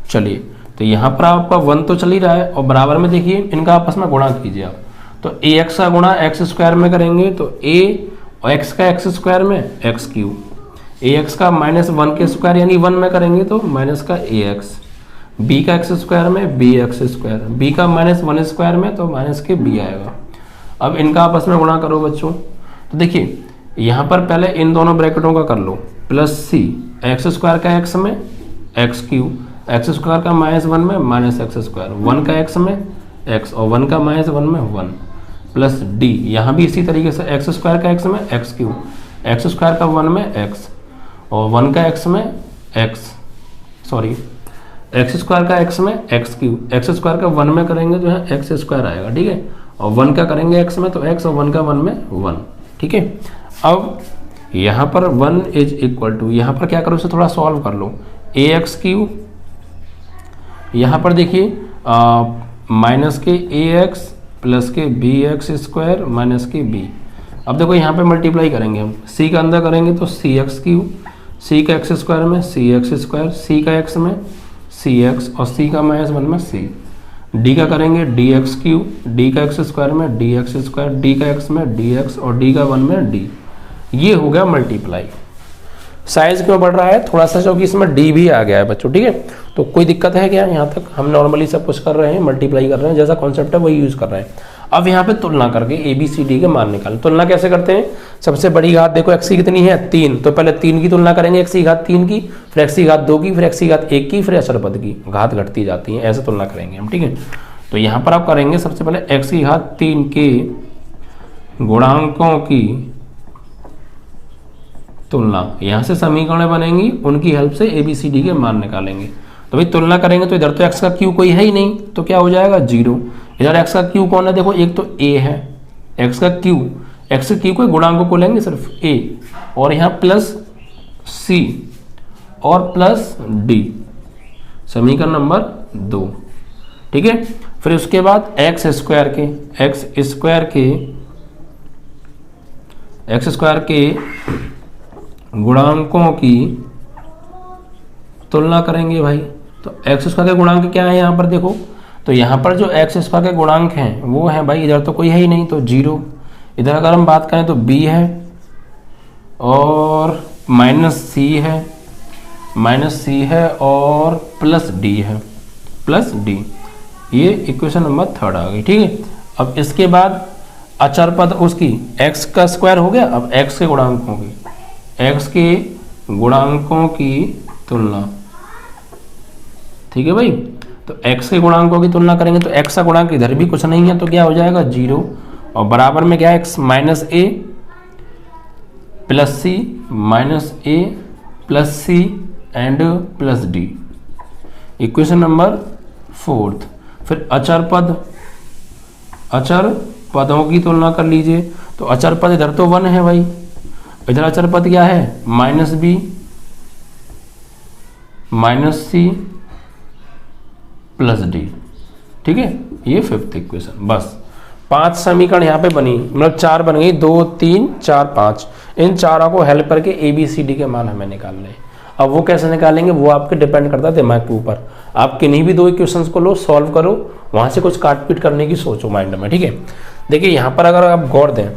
चलिए तो यहाँ पर आपका 1 तो चल ही रहा है, और बराबर में देखिए इनका आपस में गुणा कीजिए आप। तो ए एक्स का गुणा एक्स स्क्वायर में करेंगे तो ए और एक्स का एक्स स्क्वायर में एक्स क्यूब, ए एक्स का माइनस 1 के स्क्वायर यानी 1 में करेंगे तो माइनस का ए एक्स, बी का एक्स स्क्वायर में बी एक्स स्क्वायर, बी का माइनस 1 स्क्वायर में तो माइनस के बी आएगा। अब इनका आपस में गुणा करो बच्चों। तो देखिए यहाँ पर पहले इन दोनों ब्रैकेटों का कर लो, प्लस सी एक्स स्क्वायर का एक्स में एक्स क्यूब, एक्स स्क्वायर का माइनस 1 में माइनस एक्स स्क्वायर, 1 का एक्स में एक्स और 1 का माइनस 1 में 1, प्लस डी, यहाँ भी इसी तरीके से एक्स स्क्वायर का एक्स में एक्स क्यूब, एक्स स्क्वायर का 1 में एक्स और 1 का एक्स में एक्स, सॉरी एक्स स्क्वायर का एक्स में एक्स क्यूब, एक्स स्क्वायर का 1 में करेंगे तो यहाँ एक्स स्क्वायर आएगा। ठीक है, और 1 का करेंगे एक्स में तो एक्स और 1 का 1 में 1। ठीक है। अब यहाँ पर 1 इज इक्वल टू, यहाँ पर क्या करो, इसे थोड़ा सॉल्व कर लो, ए एक्स क्यू, यहाँ पर देखिए माइनस के ए एक्स प्लस के बी एक्स स्क्वायर माइनस के बी। अब देखो यहाँ पे मल्टीप्लाई करेंगे हम, सी का अंदर करेंगे तो सी एक्स क्यू, सी का एक्स स्क्वायर में सी एक्स स्क्वायर, सी का एक्स में सी एक्स और सी का माइनस 1 में सी। डी का करेंगे डी एक्स क्यू, डी का एक्स स्क्वायर में डी एक्स स्क्वायर, डी का एक्स में डी एक्स और डी का 1 में डी। ये हो गया मल्टीप्लाई। साइज क्यों बढ़ रहा है थोड़ा सा, क्योंकि इसमें डी भी आ गया है बच्चों, ठीक है। तो कोई दिक्कत है क्या, यहाँ तक हम नॉर्मली सब कुछ कर रहे हैं, मल्टीप्लाई कर रहे हैं, जैसा कॉन्सेप्ट है वही यूज कर रहे हैं। अब यहाँ पे तुलना करके ए बी सी डी के मान निकालें। तुलना कैसे करते हैं, सबसे बड़ी घात देखो एक्स की कितनी है 3, तो पहले 3 की तुलना करेंगे, एक्स की घात 3 की, फिर एक्स की घात 2 की, फिर एक्स की घात 1 की, फिर अचर पद की, घात घटती जाती है, ऐसे तुलना करेंगे हम, ठीक है। तो यहाँ पर आप करेंगे सबसे पहले एक्स की घात 3 के गुणांकों की तुलना, यहाँ से समीकरण बनेंगी, उनकी हेल्प से ए बी सी डी के मान निकालेंगे। तो भाई तुलना करेंगे तो इधर तो एक्स का क्यू कोई है ही नहीं, तो क्या हो जाएगा 0। इधर एक्स का क्यू कौन है, देखो एक तो ए है, एक्स का क्यू, एक्स के क्यू के गुणांकों को लेंगे सिर्फ ए, और यहाँ प्लस सी और प्लस डी, समीकरण नंबर 2, ठीक है। फिर उसके बाद एक्स स्क्वायर के गुणांकों की तुलना करेंगे भाई। तो एक्स स्क्वायर के गुणांक क्या है यहाँ पर देखो, तो यहाँ पर जो एक्स स्क्वायर के गुणांक हैं वो हैं भाई, इधर तो कोई है ही नहीं तो 0, इधर अगर हम बात करें तो b है और माइनस सी है और प्लस डी है, प्लस डी। ये इक्वेशन नंबर 3 आ गई, ठीक है। अब इसके बाद अचर पद उसकी x का स्क्वायर हो गया, अब x के गुणांकों की तुलना, ठीक है भाई। तो x के गुणांकों की तुलना करेंगे तो x का गुणांक इधर भी कुछ नहीं है, तो क्या हो जाएगा 0, और बराबर में क्या है x minus A plus C and plus D, equation number 4। फिर अचर पदों की तुलना कर लीजिए, तो अचर पद इधर तो 1 है भाई, इधर अचर पद क्या है minus B minus C plus D, ठीक है। ये 5th इक्वेशन। बस 5 समीकरण यहाँ पे बनी, मतलब 4 बन गई, 2 3 4 5। इन चारों को हेल्प करके ए बी सी डी के मान हमें निकालने हैं। अब वो कैसे निकालेंगे वो आपके डिपेंड करता है दिमाग के ऊपर। आप किन्हीं भी 2 इक्वेशंस को लो, सॉल्व करो, वहां से कुछ काट पीट करने की सोचो माइंड में, ठीक है। देखिए यहाँ पर अगर आप गौर दें,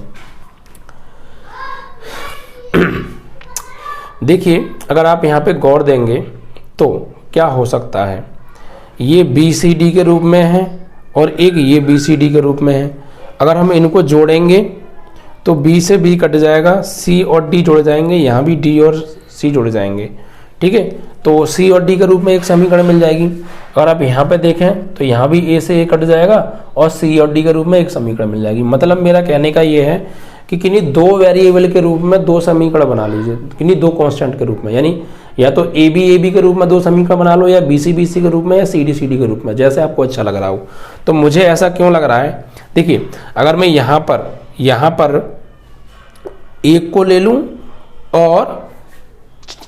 देखिए अगर आप यहाँ पे गौर देंगे तो क्या हो सकता है, ये बी सी डी के रूप में है और एक ये बी सी डी के रूप में है। अगर हम इनको जोड़ेंगे तो बी से बी कट जाएगा, सी और डी जुड़ जाएंगे, यहाँ भी डी और सी जुड़ जाएंगे, ठीक है। तो सी और डी के रूप में एक समीकरण मिल जाएगी। अगर आप यहाँ पे देखें तो यहाँ भी ए से ए कट जाएगा और सी और डी के रूप में एक समीकरण मिल जाएगी। मतलब मेरा कहने का ये है कि किन्हीं 2 वेरिएबल के रूप में 2 समीकरण बना लीजिए, किन्हीं 2 कांस्टेंट के रूप में, यानी या तो ए बी के रूप में 2 समीकरण बना लो, या बी सी के रूप में, या सी डी के रूप में, जैसे आपको अच्छा लग रहा हो। तो मुझे ऐसा क्यों लग रहा है, देखिए अगर मैं यहाँ पर 1 को ले लूँ और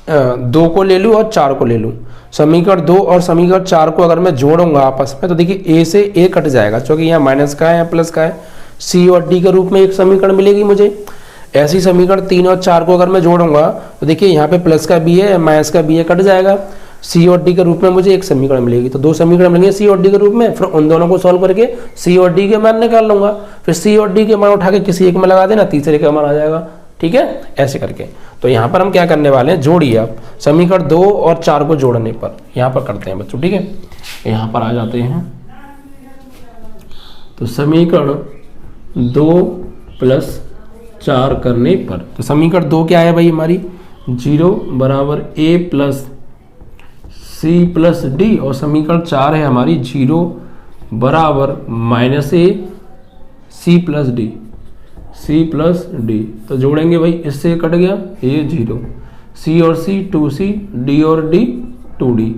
2 को ले लूँ और 4 को ले लूँ, समीकरण 2 और समीकरण 4 को अगर मैं जोड़ूंगा आपस में, तो देखिए ए से ए कट जाएगा, क्योंकि यहाँ माइनस का है या प्लस का है। सी और डी के रूप में एक समीकरण मिलेगी मुझे। ऐसी समीकरण 3 और 4 को अगर मैं जोड़ूंगा तो देखिए यहाँ पे प्लस का बी है, माइनस का बी है, कट जाएगा। सी और डी के रूप में मुझे एक समीकरण मिलेगी, तो 2 समीकरण मिलेंगे सी और डी के रूप में। फिर उन दोनों को सॉल्व करके सी और डी के मान निकाल लूंगा, फिर सी और डी के मान उठा के किसी एक में लगा देना, तीसरे का मान आ जाएगा, ठीक है, ऐसे करके। तो यहाँ पर हम क्या करने वाले हैं, जोड़िए आप समीकरण 2 और 4 को जोड़ने पर यहाँ पर करते हैं बच्चों, ठीक है। यहाँ पर आ जाते हैं, तो समीकरण 2 + 4 करने पर, तो समीकरण 2 क्या है भाई हमारी, 0 = a + c + d, और समीकरण 4 है हमारी 0 = -a c + d। तो जोड़ेंगे भाई, इससे कट गया, ये 0, c और c 2c, d और d 2d,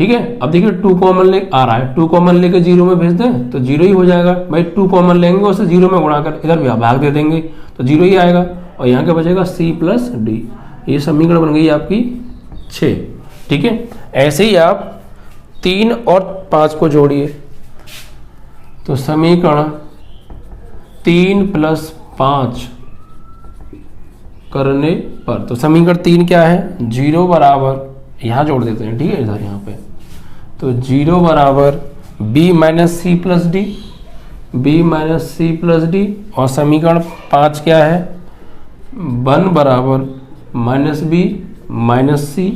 ठीक है। अब देखिए 2 कॉमन ले आ रहा है, 2 कॉमन लेके 0 में भेज दें तो 0 ही हो जाएगा भाई। 2 कॉमन लेंगे उसे 0 में गुणा कर इधर भाग दे देंगे तो 0 ही आएगा, और यहाँ क्या बचेगा C प्लस डी। ये समीकरण बन गई आपकी 6, ठीक है। ऐसे ही आप 3 और 5 को जोड़िए, तो समीकरण 3 प्लस 5 करने पर, तो समीकरण 3 क्या है, 0 बराबर, यहाँ जोड़ देते हैं, ठीक है, इधर यहाँ पे, तो 0 बराबर b minus C plus D, B minus C plus D, और समीकरण 5 क्या है, 1 बराबर minus B minus C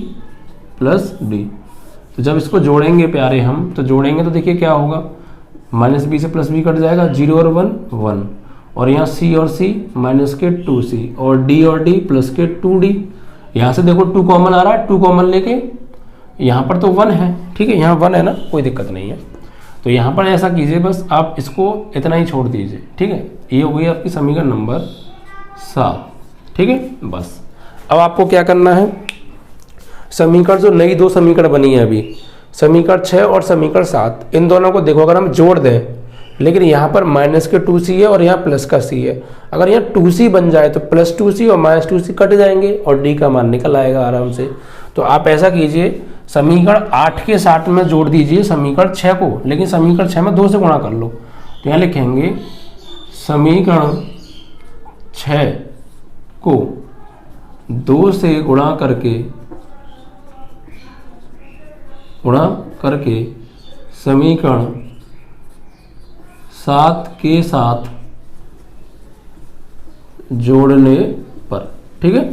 plus D. तो जब इसको जोड़ेंगे प्यारे हम, तो जोड़ेंगे तो देखिए क्या होगा, माइनस बी से प्लस बी कट जाएगा, 0 और 1 1, और यहाँ सी और सी माइनस के 2c, और डी प्लस के 2d। यहाँ से देखो 2 कॉमन आ रहा है, 2 कॉमन लेके यहाँ पर तो 1 है, ठीक है, यहाँ 1 है ना, कोई दिक्कत नहीं है। तो यहाँ पर ऐसा कीजिए, बस आप इसको इतना ही छोड़ दीजिए, ठीक है। ये हो गई आपकी समीकरण नंबर 7, ठीक है। बस अब आपको क्या करना है, समीकरण जो नई 2 समीकरण बनी है अभी, समीकरण 6 और समीकरण 7, इन दोनों को देखो अगर हम जोड़ दें, लेकिन यहाँ पर माइनस के 2c है और यहाँ प्लस का c है, अगर यहाँ 2c बन जाए तो प्लस 2c और माइनस 2c कट जाएंगे और d का मान निकल आएगा आराम से। तो आप ऐसा कीजिए, समीकरण 8 के 7 में जोड़ दीजिए समीकरण 6 को, लेकिन समीकरण 6 में 2 से गुणा कर लो। तो यहाँ लिखेंगे समीकरण 6 को 2 से गुणा करके समीकरण 7 के साथ जोड़ने पर, ठीक है।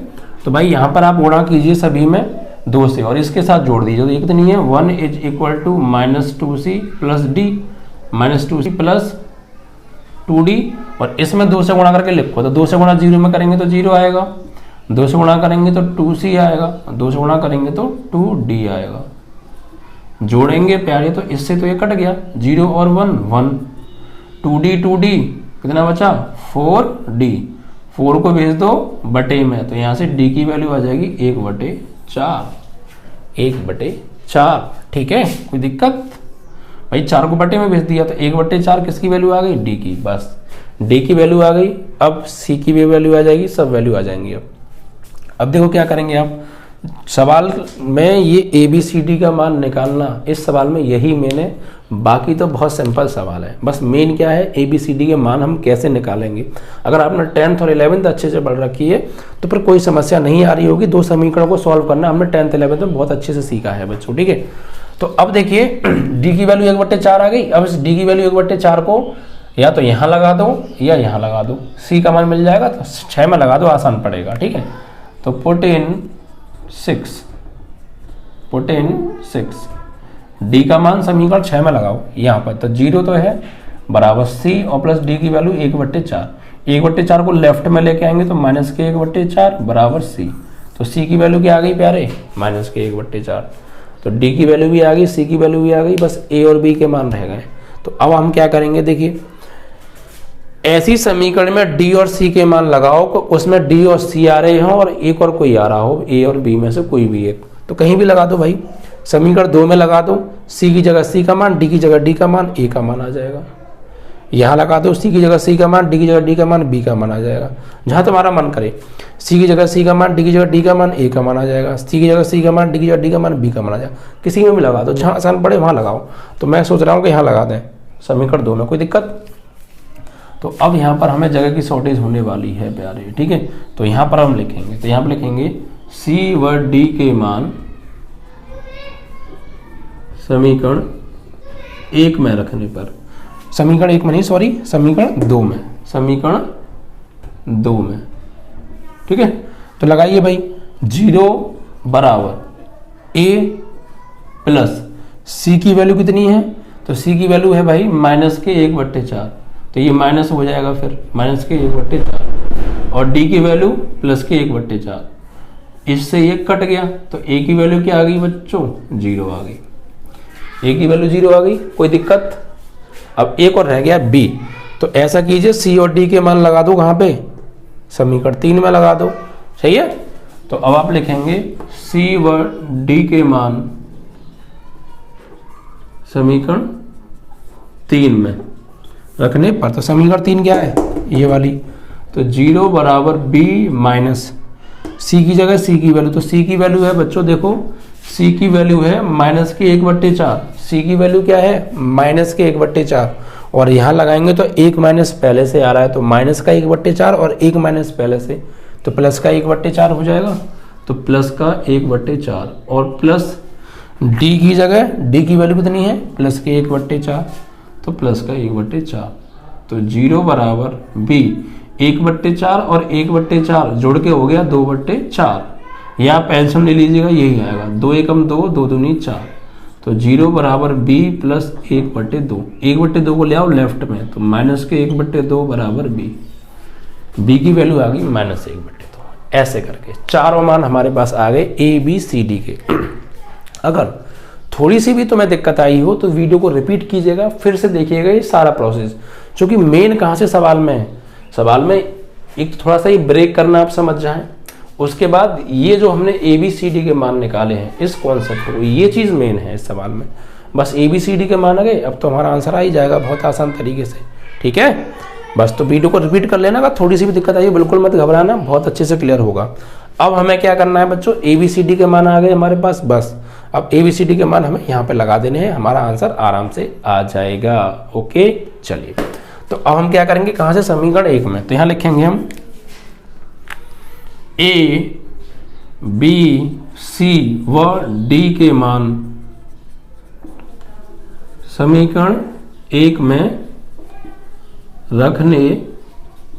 तो भाई यहाँ पर आप गुणा कीजिए सभी में 2 से, और इसके साथ जोड़ दीजिए, तो ये कितनी है, 1 is equal to minus 2c plus D, minus 2c plus 2d, और इसमें 2 से गुणा करके लिखो, तो 2 से गुणा 0 में करेंगे तो 0 आएगा, 2 से गुणा करेंगे तो 2c आएगा, 2 से गुणा करेंगे तो 2d आएगा। जोड़ेंगे प्यारे तो इससे तो ये कट गया, 0 और 1 1, 2d कितना बचा, 4d, 4 को भेज दो बटे में, तो यहाँ से d की वैल्यू आ जाएगी 1/4, 1/4, ठीक है। कोई दिक्कत भाई, 4 को बटे में भेज दिया तो 1/4 किसकी वैल्यू आ गई, d की, बस d की वैल्यू आ गई। अब c की भी वैल्यू आ जाएगी, सब वैल्यू आ जाएंगी। अब देखो क्या करेंगे आप, सवाल में ये ABCD का मान निकालना, इस सवाल में यही मेन है, बाकी तो बहुत सिंपल सवाल है। बस मेन क्या है, ABCD के मान हम कैसे निकालेंगे। अगर आपने 10th और 11th अच्छे से पढ़ रखी है तो फिर कोई समस्या नहीं आ रही होगी। 2 समीकरणों को सॉल्व करना हमने 10th 11th में बहुत अच्छे से सीखा है बच्चों, ठीक है। तो अब देखिए D की वैल्यू 1/4 आ गई। अब इस D की वैल्यू 1/4 को या तो यहाँ लगा दो या यहाँ लगा दो, C का मान मिल जाएगा, तो 6 में लगा दो, आसान पड़ेगा, ठीक है। तो पुट इन 6 D का मान समीकरण 6 में लगाओ यहाँ पर, तो 0 तो है बराबर C और प्लस D की वैल्यू 1/4, 1/4 को लेफ्ट में लेके आएंगे तो माइनस के 1/4 बराबर C। तो C की वैल्यू क्या आ गई प्यारे, माइनस के 1/4, तो D की वैल्यू भी आ गई, C की वैल्यू भी आ गई, बस A और B के मान रह गए। तो अब हम क्या करेंगे, देखिए ऐसी समीकरण में D और C के मान लगाओ, उसमें D और C आ रहे हों और एक और कोई आ रहा हो, A और B में से कोई भी एक, तो कहीं भी लगा दो भाई। समीकरण 2 में लगा दो, C की जगह C का मान, D की जगह D का मान, A का मान आ जाएगा। यहाँ लगा दो, C की जगह C का मान, D की जगह D का मान, B का मान आ जाएगा। जहाँ तुम्हारा मन करे, C की जगह C का मान, D की जगह D का मान, A का मान आ जाएगा। C की जगह C का मान, D की जगह D का मान, B का मान आ जाएगा। किसी में भी लगा दो, जहाँ आसान पड़े वहाँ लगाओ। तो मैं सोच रहा हूँ कि यहाँ लगा दें समीकरण 2 में, कोई दिक्कत। तो अब यहाँ पर हमें जगह की शॉर्टेज होने वाली है प्यारे, ठीक है। तो यहाँ पर हम लिखेंगे, तो यहाँ पर लिखेंगे C व D के मान समीकरण 1 में रखने पर, समीकरण 1 में नहीं, सॉरी, समीकरण 2 में, समीकरण 2 में, ठीक है। तो लगाइए भाई, 0 बराबर A प्लस C की वैल्यू कितनी है, तो C की वैल्यू है भाई माइनस के 1/4, तो ये माइनस हो जाएगा, फिर माइनस के 1/4, और D की वैल्यू प्लस के 1/4, इससे ये कट गया, तो A की वैल्यू क्या आ गई बच्चों, 0 आ गई, A की वैल्यू 0 आ गई, कोई दिक्कत। अब एक और रह गया B, तो ऐसा कीजिए C और D के मान लगा दो, कहाँ पे, समीकरण 3 में लगा दो, सही है। तो अब आप लिखेंगे C व D के मान समीकरण 3 में रखने पर, तो समीकरण 3 क्या है, ये वाली, तो 0 बराबर b माइनस सी की जगह सी की वैल्यू, तो सी की वैल्यू है बच्चों, देखो सी की वैल्यू है माइनस के 1/4, सी की वैल्यू क्या है, माइनस के 1/4, और यहाँ लगाएंगे तो 1 माइनस पहले से आ रहा है, तो माइनस का 1/4 और 1 माइनस पहले से, तो प्लस का 1/4 हो जाएगा, तो प्लस का 1/4, और प्लस डी की जगह डी की वैल्यू कितनी है, प्लस के 1/4, तो प्लस का 1/4, तो 0 बराबर b 1/4 और 1/4 जोड़ के हो गया 2/4, या आप एल्सियम ले लीजिएगा, यही आएगा, 2 एकम 2, 2 दूनी 4, तो 0 बराबर b प्लस 1/2, 1/2 को ले आओ लेफ्ट में, तो माइनस के 1/2 बराबर b की वैल्यू आ गई माइनस 1/2। ऐसे करके चारों मान हमारे पास आ गए ए बी सी डी के। अगर थोड़ी सी भी तुम्हें दिक्कत आई हो तो वीडियो को रिपीट कीजिएगा, फिर से देखिएगा ये सारा प्रोसेस, क्योंकि मेन कहाँ से सवाल में है, सवाल में एक थोड़ा सा ही ब्रेक करना आप समझ जाएं, उसके बाद ये जो हमने ए बी सी डी के मान निकाले हैं इस कॉन्सेप्ट को, ये चीज़ मेन है इस सवाल में, बस ए बी सी डी के मान आ गए, अब तो हमारा आंसर आ ही जाएगा बहुत आसान तरीके से। ठीक है, बस तो वीडियो को रिपीट कर लेना, अगर थोड़ी सी भी दिक्कत आई बिल्कुल मत घबराना, बहुत अच्छे से क्लियर होगा। अब हमें क्या करना है बच्चों, ए बी सी डी के मान आ गए हमारे पास, बस अब ए बी सी डी के मान हमें यहाँ पे लगा देने हैं, हमारा आंसर आराम से आ जाएगा। ओके चलिए, तो अब हम क्या करेंगे, कहाँ से, समीकरण 1 में, तो यहाँ लिखेंगे हम ए बी सी व डी के मान समीकरण 1 में रखने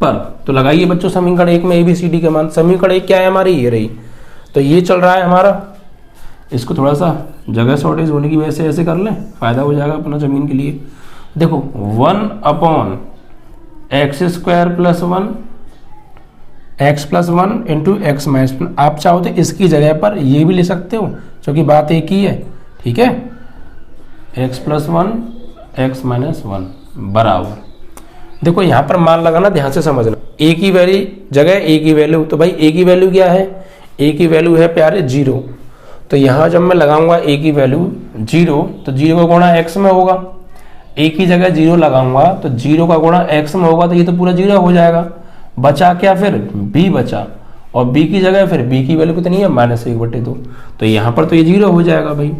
पर, तो लगाइए बच्चों समीकरण 1 में ए बी सी डी के मान। समीकरण 1 क्या है हमारी, ये रही, तो ये चल रहा है हमारा, इसको थोड़ा सा जगह शॉर्टेज होने की वजह से ऐसे कर लें, फायदा हो जाएगा अपना जमीन के लिए। देखो 1/x² + 1 x + 1 into x minus 1, आप चाहो तो इसकी जगह पर ये भी ले सकते हो, क्योंकि बात एक ही है। ठीक है, x + 1 x माइनस 1 बराबर, देखो यहाँ पर मान लगाना, ध्यान से समझना, ए की वैल्यू जगह ए की वैल्यू, तो भाई ए की वैल्यू क्या है, ए की वैल्यू है प्यारे 0, तो यहाँ जब मैं लगाऊंगा ए की वैल्यू 0, तो 0 का गुणा x में होगा, ए की जगह 0 लगाऊंगा तो 0 का गुणा x में होगा, तो ये तो पूरा 0 हो जाएगा, बचा क्या फिर b बचा, और b की जगह फिर b की वैल्यू कितनी है, -1/2, तो यहाँ पर तो ये 0 हो जाएगा भाई।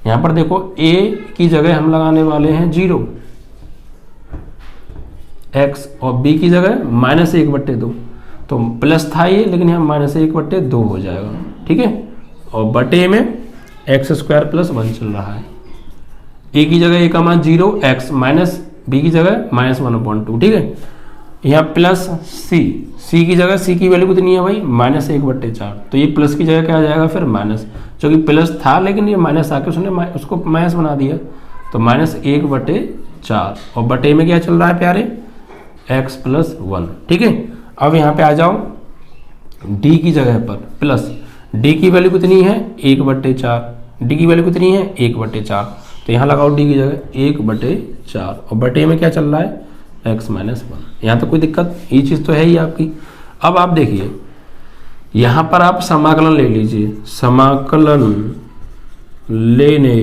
यहाँ पर देखो a की जगह हम लगाने वाले हैं 0 x, और b की जगह -1/2, तो प्लस था ये, लेकिन यहाँ -1/2 हो जाएगा। ठीक है, और बटे में x² + 1 चल रहा है, a की जगह a का मान 0 x माइनस b की जगह -1/2। ठीक है, यहाँ प्लस c की जगह c की वैल्यू कितनी है भाई, -1/4, तो ये प्लस की जगह क्या आ जाएगा फिर माइनस, जो कि प्लस था लेकिन ये माइनस आके उसने उसको माइनस बना दिया, तो -1/4, और बटे में क्या चल रहा है प्यारे, x + 1। ठीक है, अब यहाँ पे आ जाओ d की जगह पर, प्लस d की वैल्यू कितनी है 1/4, d की वैल्यू कितनी है 1/4, तो यहाँ लगाओ d की जगह 1/4, और बटे में क्या चल रहा है x माइनस 1। यहाँ तो कोई दिक्कत, ये चीज़ तो है ही आपकी। अब आप देखिए यहाँ पर आप समाकलन ले लीजिए, समाकलन लेने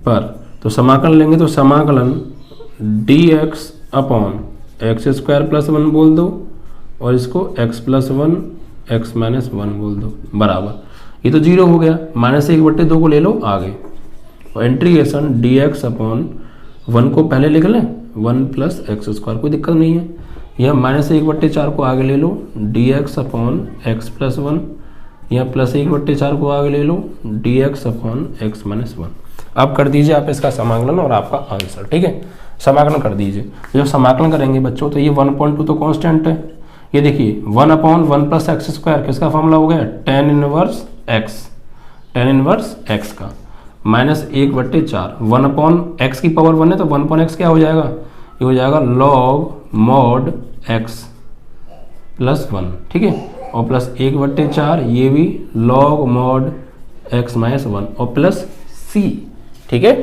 पर, तो समाकलन लेंगे तो समाकलन dx / x² + 1 बोल दो, और इसको x + 1 x माइनस 1 बोल दो, बराबर, ये तो 0 हो गया, -1/2 को ले लो आगे, और इंटीग्रेशन dx / 1 को पहले लिख लें 1 + x², कोई दिक्कत नहीं है, यह -1/4 को आगे ले लो, dx / x + 1, यह +1/4 को आगे ले लो, dx / x माइनस 1। अब कर दीजिए आप इसका समाकलन और आपका आंसर। ठीक है, समाकलन कर दीजिए, जब समाकलन करेंगे बच्चों तो ये 1/2 तो कांस्टेंट है, ये देखिए 1/1 + x² किसका फॉर्मूला हो गया, tan 1x, tan 1x का, -1/4, 1/x की पावर 1 है, तो 1/x क्या हो जाएगा, ये हो जाएगा log mod x + 1। ठीक है, और प्लस 1/4, ये भी log mod x माइनस 1, और प्लस c। ठीक है,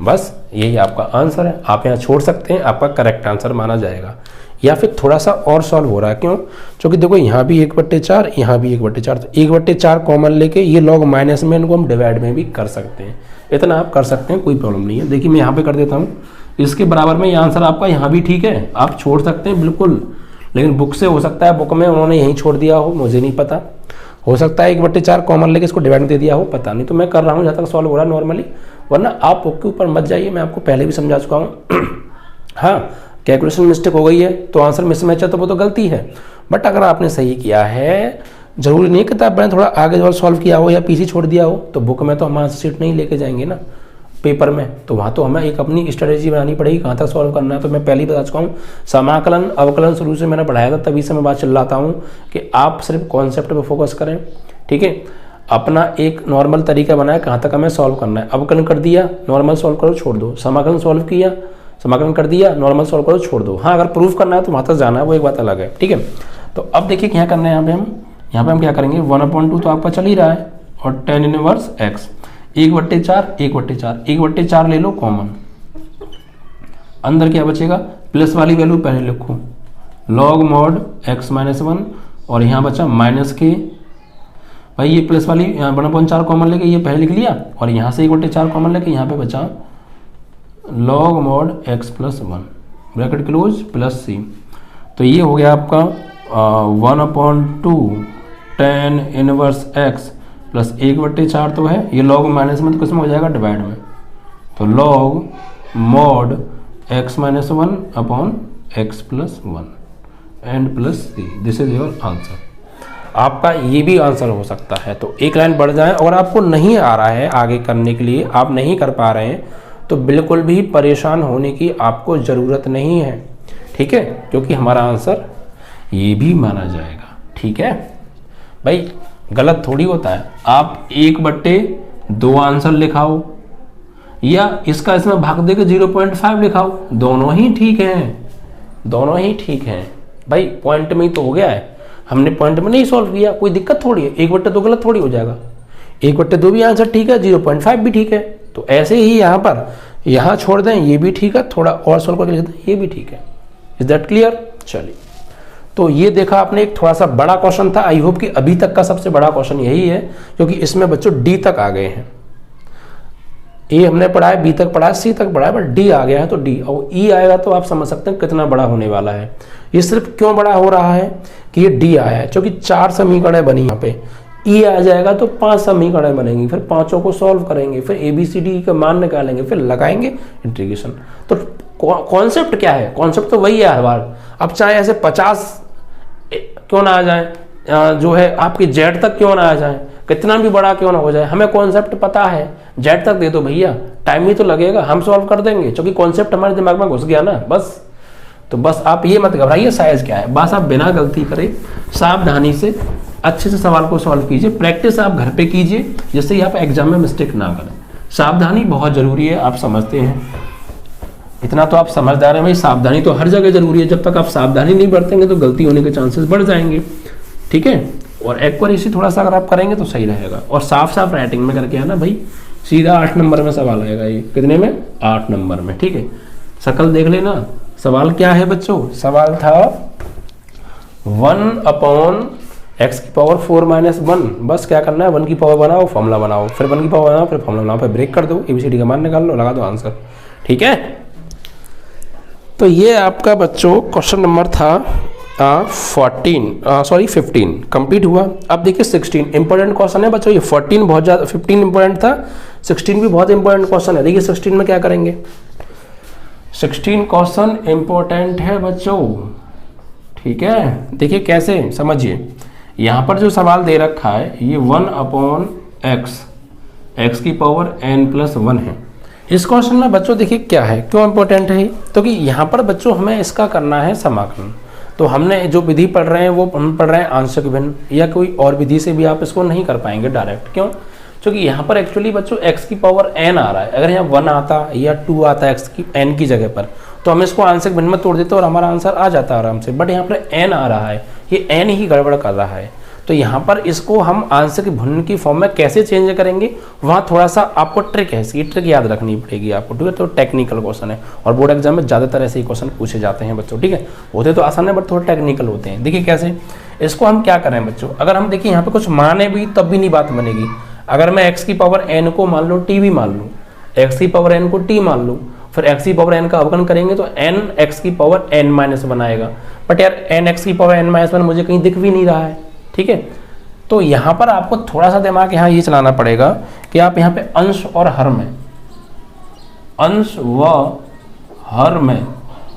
बस यही आपका आंसर है, आप यहाँ छोड़ सकते हैं, आपका करेक्ट आंसर माना जाएगा। या फिर थोड़ा सा और सॉल्व हो रहा है। क्यों? क्योंकि देखो यहाँ भी 1/4, यहाँ भी 1/4, तो 1/4 कॉमन लेके ये लॉग माइनस में इनको हम डिवाइड में भी कर सकते हैं। इतना आप कर सकते हैं, कोई प्रॉब्लम नहीं है। देखिए मैं यहाँ पे कर देता हूँ, इसके बराबर में ये आंसर आपका यहाँ भी ठीक है, आप छोड़ सकते हैं बिल्कुल, लेकिन बुक से हो सकता है बुक में उन्होंने यहीं छोड़ दिया हो, मुझे नहीं पता। हो सकता है 1/4 कॉमन लेके इसको डिवाइड दे दिया हो, पता नहीं। तो मैं कर रहा हूँ जहाँ तक सॉल्व हो रहा है नॉर्मली, वरना आप बुक के ऊपर मत जाइए, मैं आपको पहले भी समझा चुका हूँ। हाँ, कैलकुलेशन मिस्टेक हो गई है तो आंसर मिसमैच है तो वो तो गलती है, बट अगर आपने सही किया है, जरूरी नहीं किताब मैंने थोड़ा आगे और सॉल्व किया हो या पीछे छोड़ दिया हो, तो बुक में तो हम आंसर शीट नहीं लेके जाएंगे ना पेपर में, तो वहाँ तो हमें एक अपनी स्ट्रेटेजी बनानी पड़ेगी कहाँ तक सॉल्व करना है। तो मैं पहले ही बता चुका हूँ, समाकलन अवकलन शुरू से मैंने पढ़ाया था, तभी से मैं बात चिल्लाता हूँ कि आप सिर्फ कॉन्सेप्ट पे फोकस करें, ठीक है। अपना एक नॉर्मल तरीका बनाया कहाँ तक हमें सॉल्व करना है। अवकलन कर दिया, नॉर्मल सॉल्व करो छोड़ दो, समाकलन सॉल्व किया, समाकलन कर दिया, नॉर्मल सॉल्व करो छोड़ दो। हाँ, अगर प्रूफ करना है तो वहाँ तक जाना है, वो एक बात अलग है, ठीक है। तो अब देखिए क्या करना है, यहाँ पे हम क्या करेंगे, 1/2 तो आपका चल ही रहा है, और tan इनवर्स x 1/4 1/4 1/4 ले लो कॉमन, अंदर क्या बचेगा, प्लस वाली वैल्यू पहले लिखो, log mod x - 1, और यहाँ बचा माइनस के, भाई ये प्लस वाली 1/4 कॉमन लेके ये पहले लिख लिया, और यहाँ से 1/4 कॉमन लेके यहाँ पे बचा log mod x + 1 bracket close plus c। तो ये हो गया आपका 1/2 tan इनवर्स x प्लस 1/4 तो है, ये log माइनस में तो किस में हो जाएगा, डिवाइड में, तो log mod x - 1 upon x + 1 and plus c, this is your answer. आपका ये भी आंसर हो सकता है। तो एक लाइन बढ़ जाए, अगर आपको नहीं आ रहा है आगे करने के लिए, आप नहीं कर पा रहे हैं, तो बिल्कुल भी परेशान होने की आपको ज़रूरत नहीं है, ठीक है, क्योंकि हमारा आंसर ये भी माना जाएगा, ठीक है भाई। गलत थोड़ी होता है, आप 1/2 आंसर लिखाओ या इसका इसमें भाग देकर 0.5 लिखाओ, दोनों ही ठीक हैं, दोनों ही ठीक हैं भाई। पॉइंट में ही तो हो गया है, हमने पॉइंट में नहीं सॉल्व किया, कोई दिक्कत थोड़ी है। 1/2 गलत थोड़ी हो जाएगा, 1/2 भी आंसर ठीक है, 0.5 भी ठीक है। तो ऐसे ही यहाँ पर यहाँ छोड़ दें, ये भी ठीक है, थोड़ा और सॉल्व करके लिख दें, ये भी ठीक है। Is that clear? चलिए, तो ये देखा आपने एक थोड़ा सा बड़ा क्वेश्चन था। आई होप कि अभी तक का सबसे बड़ा क्वेश्चन यही है, क्योंकि इसमें बच्चों डी तक आ गए हैं। ए हमने पढ़ा है, बी तक पढ़ा है, सी तक पढ़ा है, बट डी आ गया है, तो डी और ई आएगा तो आप समझ सकते हैं कितना बड़ा होने वाला है। ये सिर्फ क्यों बड़ा हो रहा है कि ये डी आया है, क्योंकि 4 समीकरण बनी यहाँ पे, ई आ जाएगा तो 5 समीकरण बनेंगी, फिर पांचों को सॉल्व करेंगे, फिर ABCD का मान निकालेंगे, फिर लगाएंगे इंटीग्रेशन। तो कॉन्सेप्ट क्या है, कॉन्सेप्ट तो वही है हर बार। अब चाहे ऐसे 50 क्यों ना आ जाए, जो है आपकी जेड तक क्यों ना आ जाए, कितना भी बड़ा क्यों ना हो जाए, हमें कॉन्सेप्ट पता है, जेड तक दे दो भैया, टाइम ही तो लगेगा, हम सॉल्व कर देंगे, क्योंकि कॉन्सेप्ट हमारे दिमाग में घुस गया ना बस। तो बस आप ये मत घबराइए साइज क्या है, बस आप बिना गलती करे सावधानी से अच्छे से सवाल को सॉल्व कीजिए, प्रैक्टिस आप घर पे कीजिए, जिससे कि आप एग्जाम में मिस्टेक ना करें। सावधानी बहुत जरूरी है, आप समझते हैं, इतना तो आप समझदार हैं भाई, सावधानी तो हर जगह जरूरी है। जब तक आप सावधानी नहीं बरतेंगे तो गलती होने के चांसेस बढ़ जाएंगे, ठीक है। और एक्यूरेसी थोड़ा सा अगर आप करेंगे तो सही रहेगा, और साफ साफ राइटिंग में करके आना भाई, सीधा 8 नंबर में सवाल आएगा। ये कितने में? 8 नंबर में, ठीक है। शकल देख लेना, सवाल क्या है बच्चों, सवाल था 1/x⁴ - 1। बस क्या करना है, 1 की पावर बनाओ, फॉर्मूला बनाओ, फिर 1 की पावर बनाओ, फिर फॉर्मूला बनाओ, फिर ब्रेक कर दो, ABCD का मान निकाल लो, लगा दो आंसर, ठीक है। तो ये आपका बच्चों क्वेश्चन नंबर था 15 कंप्लीट हुआ। अब देखिए 16 इंपॉर्टेंट क्वेश्चन है बच्चों, ये 14 बहुत ज़्यादा, 15 इंपॉर्टेंट था, 16 भी बहुत इंपॉर्टेंट क्वेश्चन है। देखिए 16 में क्या करेंगे, 16 क्वेश्चन इंपॉर्टेंट है बच्चों, ठीक है। देखिए कैसे, समझिए, यहाँ पर जो सवाल दे रखा है ये 1/x x⁴n+1 है। इस क्वेश्चन में बच्चों देखिए क्या है, क्यों इंपॉर्टेंट है, तो कि यहाँ पर बच्चों हमें इसका करना है समाकलन। तो हमने जो विधि पढ़ रहे हैं वो हम पढ़ रहे हैं आंशिक भिन्न, या कोई और विधि से भी आप इसको नहीं कर पाएंगे डायरेक्ट। क्यों? क्योंकि यहाँ पर एक्चुअली बच्चों x⁴n आ रहा है, अगर यहाँ 1 आता या 2 आता n की जगह पर, तो हम इसको आंशिक भिन्न में तोड़ देते और हमारा आंसर आ जाता आराम से। बट यहाँ पर n आ रहा है, ये n ही गड़बड़ कर रहा है। तो यहाँ पर इसको हम आंसर की भुन्न की फॉर्म में कैसे चेंज करेंगे, वहाँ थोड़ा सा आपको ट्रिक है, इसकी ट्रिक याद रखनी पड़ेगी आपको, ठीक है। तो टेक्निकल क्वेश्चन है और बोर्ड एग्जाम में ज़्यादातर ऐसे ही क्वेश्चन पूछे जाते हैं बच्चों, ठीक है। होते तो आसान है बट थोड़े टेक्निकल होते हैं। देखिए कैसे इसको हम क्या करें बच्चों, अगर हम देखिए यहाँ पे कुछ माने भी तब भी नहीं बात बनेगी। अगर मैं x की पावर n को मान लो t भी मान लूँ, x की पावर n को t मान लूँ, फिर x की पावर n का अवकलन करेंगे तो n x की पावर n-1 आएगा। बट यार n x की पावर n-1 मुझे कहीं दिख भी नहीं रहा है, ठीक है। तो यहाँ पर आपको थोड़ा सा दिमाग यहाँ ये चलाना पड़ेगा कि आप यहाँ पे अंश और हर में, अंश व हर में,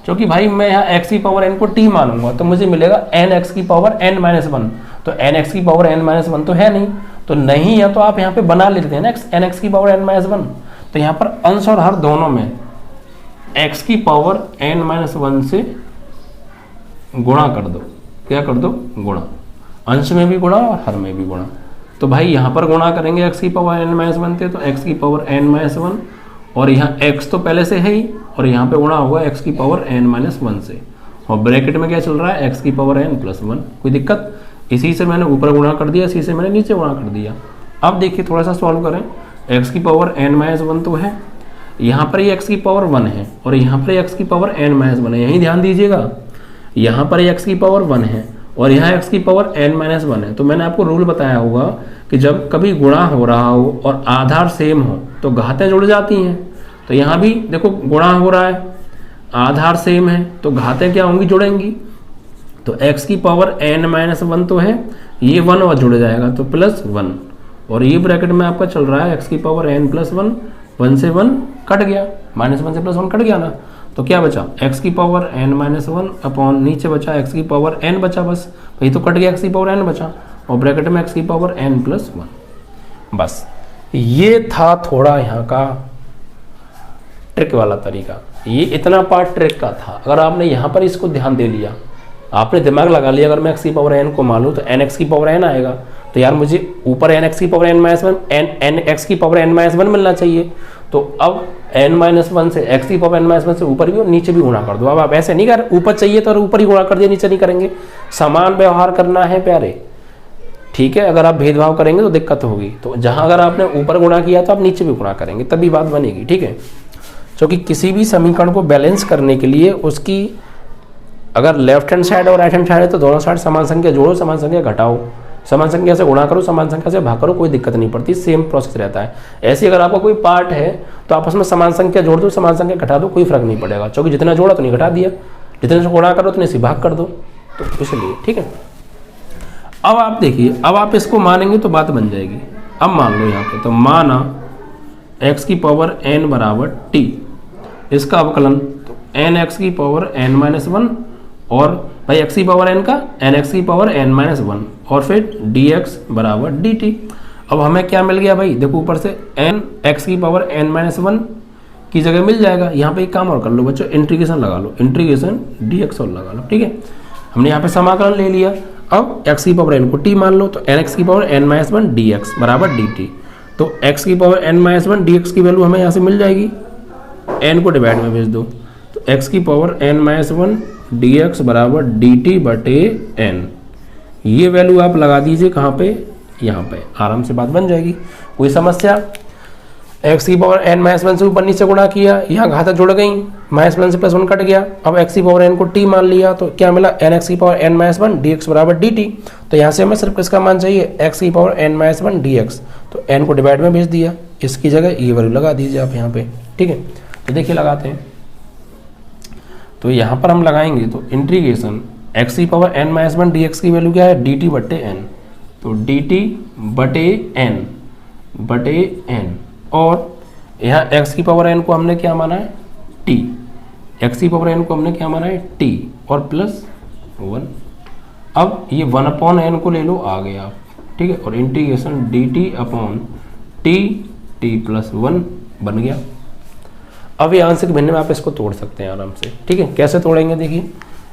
क्योंकि भाई मैं यहाँ x की पावर n को t मानूंगा तो मुझे मिलेगा n x की पावर n-1, तो n x की पावर n-1 तो है नहीं, तो नहीं है तो आप यहाँ पे बना लेते हैं ना n x की पावर n-1। तो यहाँ पर अंश और हर दोनों में x की पावर n-1 से गुणा कर दो, क्या कर दो, गुणा, अंश में भी गुणा और हर में भी गुणा। तो भाई यहाँ पर गुणा करेंगे x की पावर n-1 थे तो x की पावर n-1, और यहाँ x तो पहले से है ही, और यहाँ पे गुणा होगा x की पावर n-1 से, और ब्रैकेट में क्या चल रहा है x की पावर n+1। कोई दिक्कत, इसी से मैंने ऊपर गुणा कर दिया, इसी से मैंने नीचे गुणा कर दिया। अब देखिए थोड़ा सा सॉल्व करें, x की पावर n-1 तो है, यहाँ पर ये x की पावर 1 है और यहाँ पर x की पावर n-1 है, यहीं ध्यान दीजिएगा, यहाँ पर x की पावर 1 है और यहाँ x की पावर n-1 है। तो मैंने आपको रूल बताया होगा कि जब कभी गुणा हो रहा हो और आधार सेम हो तो घातें जुड़ जाती हैं। तो यहाँ भी देखो गुणा हो रहा है, आधार सेम है तो घातें क्या होंगी, जुड़ेंगी। तो x की पावर n-1 तो है, ये 1 और जुड़ जाएगा तो +1, और ये ब्रैकेट में आपका चल रहा है x की पावर n+1, 1 से 1 कट गया, -1 से +1 कट गया ना, तो क्या बचा x की पावर n-1 अपॉन नीचे बचा x की पावर n बचा, बस वही तो कट गया, x की पावर n बचा और ब्रैकेट में x की पावर n+1। बस ये था थोड़ा यहाँ का ट्रिक वाला तरीका, ये इतना पार्ट ट्रिक का था। अगर आपने यहाँ पर इसको ध्यान दे लिया, आपने दिमाग लगा लिया, अगर मैं x की पावर n को मान लूँ तो n x की पावर n आएगा, तो यार मुझे ऊपर n x की पावर n x की पावर n-1 मिलना चाहिए। तो अब n-1 से x की पावर n-1 से ऊपर भी और नीचे भी गुणा कर दो। अब आप ऐसे नहीं कर, ऊपर चाहिए तो ऊपर ही गुणा कर दिया, नीचे नहीं करेंगे, समान व्यवहार करना है प्यारे, ठीक है। अगर आप भेदभाव करेंगे तो दिक्कत होगी। तो जहां अगर आपने ऊपर गुणा किया तो आप नीचे भी गुणा करेंगे, तभी बात बनेगी, ठीक है। क्योंकि किसी भी समीकरण को बैलेंस करने के लिए उसकी अगर लेफ्ट हैंड साइड और राइट हैंड साइड है तो दोनों साइड समान संख्या जोड़ो, समान संख्या घटाओ, समान संख्या से गुणा करो, समान संख्या से भाग करो, कोई दिक्कत नहीं पड़ती, सेम प्रोसेस रहता है। ऐसे अगर आपका कोई पार्ट है तो आपस में समान संख्या जोड़ दो, समान संख्या घटा दो, कोई फर्क नहीं पड़ेगा, क्योंकि जितना जोड़ा तो नहीं घटा दिया, जितने से गुणा करो उतने से भाग कर दो, तो इसलिए ठीक है। अब आप देखिए, अब आप इसको मानेंगे तो बात बन जाएगी। अब मान लो यहाँ पे, तो माना x की पावर n बराबर t, इसका अवकलन तो n x की पावर n-1 और भाई x की पावर n का n x की पावर n-1 और फिर dx बराबर dt। अब हमें क्या मिल गया भाई, देखो ऊपर से n x की पावर n-1 की जगह मिल जाएगा। यहाँ पे एक काम और कर लो बच्चों, इंटीग्रेशन लगा लो, इंटीग्रेशन dx और लगा लो, ठीक है। हमने यहाँ पे समाकलन ले लिया। अब x की पावर n को t मान लो, तो n x की पावर n-1 dx बराबर dt। तो x की पावर n-1 dx की वैल्यू हमें यहाँ से मिल जाएगी, n को डिवाइड में भेज दो, तो x की पावर n-1 dx बराबर dt बटे n, ये वैल्यू आप लगा दीजिए कहाँ पे, यहाँ पे, आराम से बात बन जाएगी। कोई समस्या, x की पावर n-1 से ऊपर नीचे गुणा किया, यहाँ घातें जुड़ गई, -1 से +1 कट गया। अब x की पावर n को t मान लिया तो क्या मिला, n x की पावर n-1 dx बराबर dt। तो यहाँ से हमें सिर्फ किसका मान चाहिए, x की पावर n-1 dx, तो n को डिवाइड में भेज दिया, इसकी जगह ये वैल्यू लगा दीजिए आप यहाँ पे, ठीक है। तो देखिए लगाते हैं, तो यहाँ पर हम लगाएंगे तो इंटीग्रेशन x की पावर n-1 dx की वैल्यू क्या है, dt बटे n, तो dt बटे n, और यहाँ x की पावर n को हमने क्या माना है, t, x की पावर n को हमने क्या माना है, t और +1। अब ये 1/n को ले लो, आ गए आप, ठीक है, और इंटीग्रेशन dt अपॉन t+1 बन गया। अब ये आंसर के भिन्न में आप इसको तोड़ सकते हैं आराम से, ठीक है। कैसे तोड़ेंगे, देखिए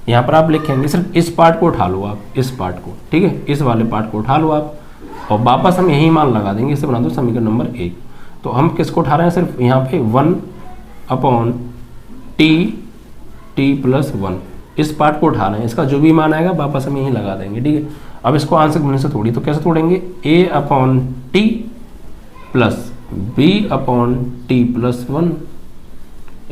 यहाँ पर आप लिखेंगे, सिर्फ इस पार्ट को उठा लो आप, इस पार्ट को, ठीक है, इस वाले पार्ट को उठा लो आप, और वापस हम यही मान लगा देंगे, इसे बना दो समीकरण नंबर 1। तो हम किसको उठा रहे हैं, सिर्फ यहाँ पे 1/t+1, इस पार्ट को उठा रहे हैं, इसका जो भी मान आएगा वापस हम यहीं लगा देंगे, ठीक है। अब इसको आंसर गुणन से तोड़ी तो कैसे तोड़ेंगे, a upon T plus b upon T plus 1,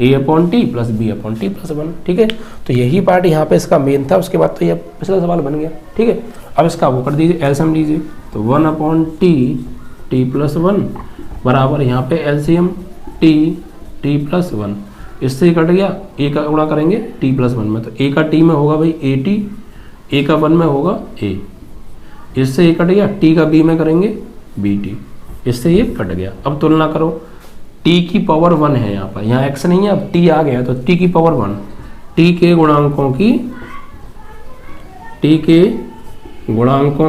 a upon T plus b upon T plus 1। ठीक है, तो यही पार्ट यहाँ पे इसका मेन था, उसके बाद तो ये पिछला सवाल बन गया। ठीक है, अब इसका वो कर दीजिए, एलसीएम लीजिए, तो 1 अपॉन टी प्लस 1 बराबर यहाँ पे एलसीएम टी प्लस 1, इससे ही कट गया, a का गुणा करेंगे t प्लस 1 में, तो a का t में होगा भाई at, a का 1 में होगा a, इससे ये कट गया, t का b में करेंगे bt, इससे ये कट गया। अब तुलना करो, t की पावर 1 है यहाँ पर, यहाँ x नहीं है, अब t आ गया तो t की पावर 1, t के गुणांकों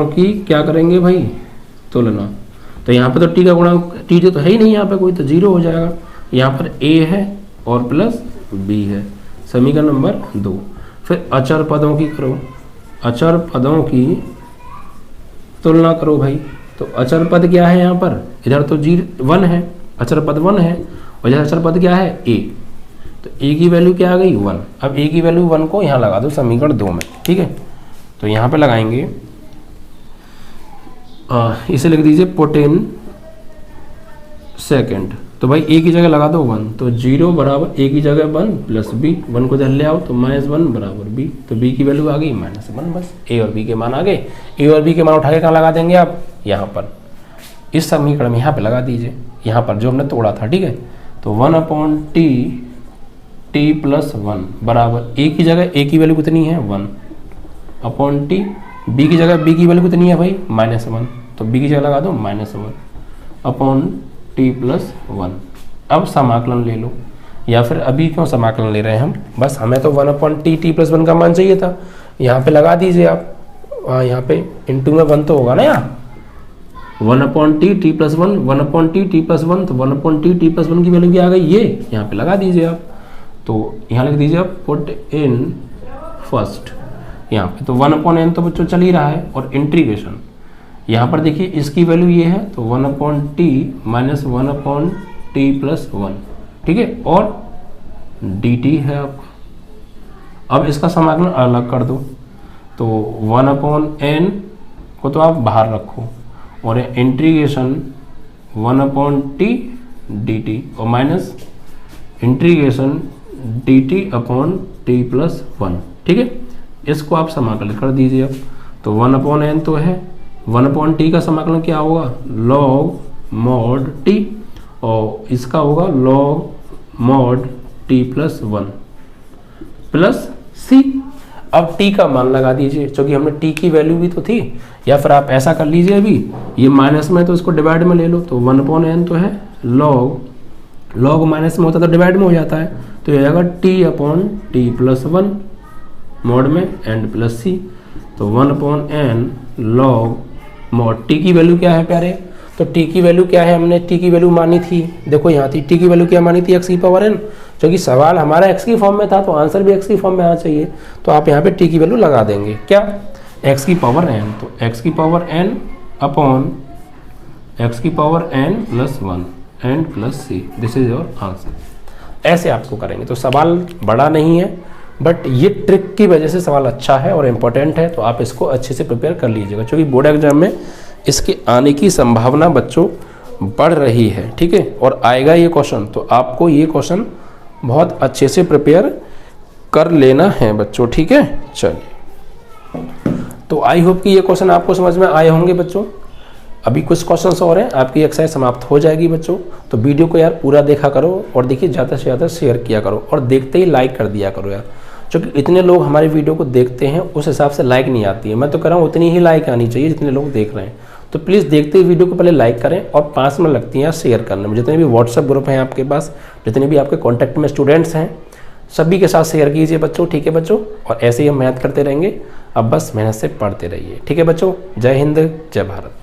की क्या करेंगे भाई, तुलना। तो यहाँ पे तो t का गुणांक t तो है ही नहीं यहाँ पे कोई, तो 0 हो जाएगा। यहाँ पर a है और प्लस b है, समीकरण नंबर 2। फिर अचर पदों की करो, अचर पदों की तुलना करो भाई। तो अचर पद क्या है यहाँ पर, इधर तो 1 है, अचर पद 1 है, और इधर अचर पद क्या है a, तो a की वैल्यू क्या आ गई 1। अब a की वैल्यू 1 को यहाँ लगा दो समीकरण 2 में। ठीक है, तो यहाँ पे लगाएंगे, इसे लिख दीजिए पुट इन सेकेंड, तो भाई a की जगह लगा दो 1, तो 0 बराबर a की जगह 1 प्लस b, 1 को इधर ले आओ तो -1 बराबर b, तो b की वैल्यू आ गई -1। बस a और b के मान आ गए, a और b के मान उठा के कहाँ लगा देंगे आप, यहाँ पर इस समीकरण में यहाँ पे लगा दीजिए, यहाँ पर जो हमने तोड़ा था। ठीक है, तो 1 अपॉन टी प्लस 1 बराबर a की जगह a की वैल्यू कितनी है 1 अपॉन टी, b की जगह b की वैल्यू कितनी है भाई -1, तो b की जगह लगा दो -1 अपॉन टी प्लस 1। अब समाकलन ले लो, या फिर अभी क्यों समाकलन ले रहे हैं हम, बस हमें तो 1 अपॉन टी प्लस 1 का मान चाहिए था, यहाँ पे लगा दीजिए आप, यहाँ पे इंटू में 1 तो होगा ना, यहाँ 1 upon T plus 1, 1 upon T plus 1, तो 1 अपॉन टी प्लस 1 की वैल्यू क्या आ गई, ये यहाँ पे लगा दीजिए आप। तो यहाँ लिख दीजिए आप पुट इन फर्स्ट, यहाँ पे तो 1 अपॉन एन तो बच्चों चल ही रहा है, और इंटीग्रेशन यहाँ पर देखिए इसकी वैल्यू ये है, तो 1 upon T minus 1 upon T plus 1। ठीक है, और dt है आपका। अब इसका समाकलन अलग कर दो, तो 1 अपॉन एन को तो आप बाहर रखो, और इंटीग्रेशन 1 अपॉन टी dt, और minus integration dt upon T plus 1। ठीक है, इसको आप समाकलन कर दीजिए। अब तो 1 अपॉन एन तो है, 1 अपॉन टी का समाकलन क्या होगा, log mod t, और इसका होगा log mod t plus 1 plus c। अब t का मान लगा दीजिए, क्योंकि हमने t की वैल्यू भी तो थी, या फिर आप ऐसा कर लीजिए, अभी ये माइनस में तो इसको डिवाइड में ले लो, तो 1 अपॉन एन तो है log माइनस में होता तो डिवाइड में हो जाता है, तो ये आएगा t upon T plus 1 mod में एंड प्लस c, तो 1 upon N log mod t की वैल्यू क्या है प्यारे, तो t की वैल्यू क्या है, हमने t की वैल्यू मानी थी, देखो यहाँ थी t की वैल्यू क्या मानी थी x की पावर n, क्योंकि सवाल हमारा x की फॉर्म में था तो आंसर भी x की फॉर्म में आना चाहिए, तो आप यहाँ पे t की वैल्यू लगा देंगे, क्या x की पावर n, तो x की पावर n अपॉन x की power n plus 1 and plus c, this is your answer. ऐसे आपको करेंगे, तो सवाल बड़ा नहीं है, बट ये ट्रिक की वजह से सवाल अच्छा है और इम्पोर्टेंट है, तो आप इसको अच्छे से प्रिपेयर कर लीजिएगा, क्योंकि बोर्ड एग्जाम में इसके आने की संभावना बच्चों बढ़ रही है। ठीक है, और आएगा ये क्वेश्चन, तो आपको ये क्वेश्चन बहुत अच्छे से प्रिपेयर कर लेना है बच्चों। ठीक है, चलिए, तो आई होप कि ये क्वेश्चन आपको समझ में आए होंगे बच्चों। अभी कुछ क्वेश्चंस और हैं, आपकी एक्सरसाइज समाप्त हो जाएगी बच्चों, तो वीडियो को यार पूरा देखा करो, और देखिए ज़्यादा से ज़्यादा शेयर किया करो, और देखते ही लाइक कर दिया करो यार, क्योंकि इतने लोग हमारे वीडियो को देखते हैं उस हिसाब से लाइक नहीं आती है। मैं तो कह रहा हूँ उतनी ही लाइक आनी चाहिए जितने लोग देख रहे हैं, तो प्लीज़ देखते ही वीडियो को पहले लाइक करें, और 5 मिनट लगती हैं शेयर करने में। जितने भी व्हाट्सएप ग्रुप हैं आपके पास, जितने भी आपके कॉन्टैक्ट में स्टूडेंट्स हैं, सभी के साथ शेयर कीजिए बच्चों। ठीक है बच्चों, और ऐसे ही हम मेहनत करते रहेंगे, अब बस मेहनत से पढ़ते रहिए। ठीक है बच्चों, जय हिंद, जय भारत।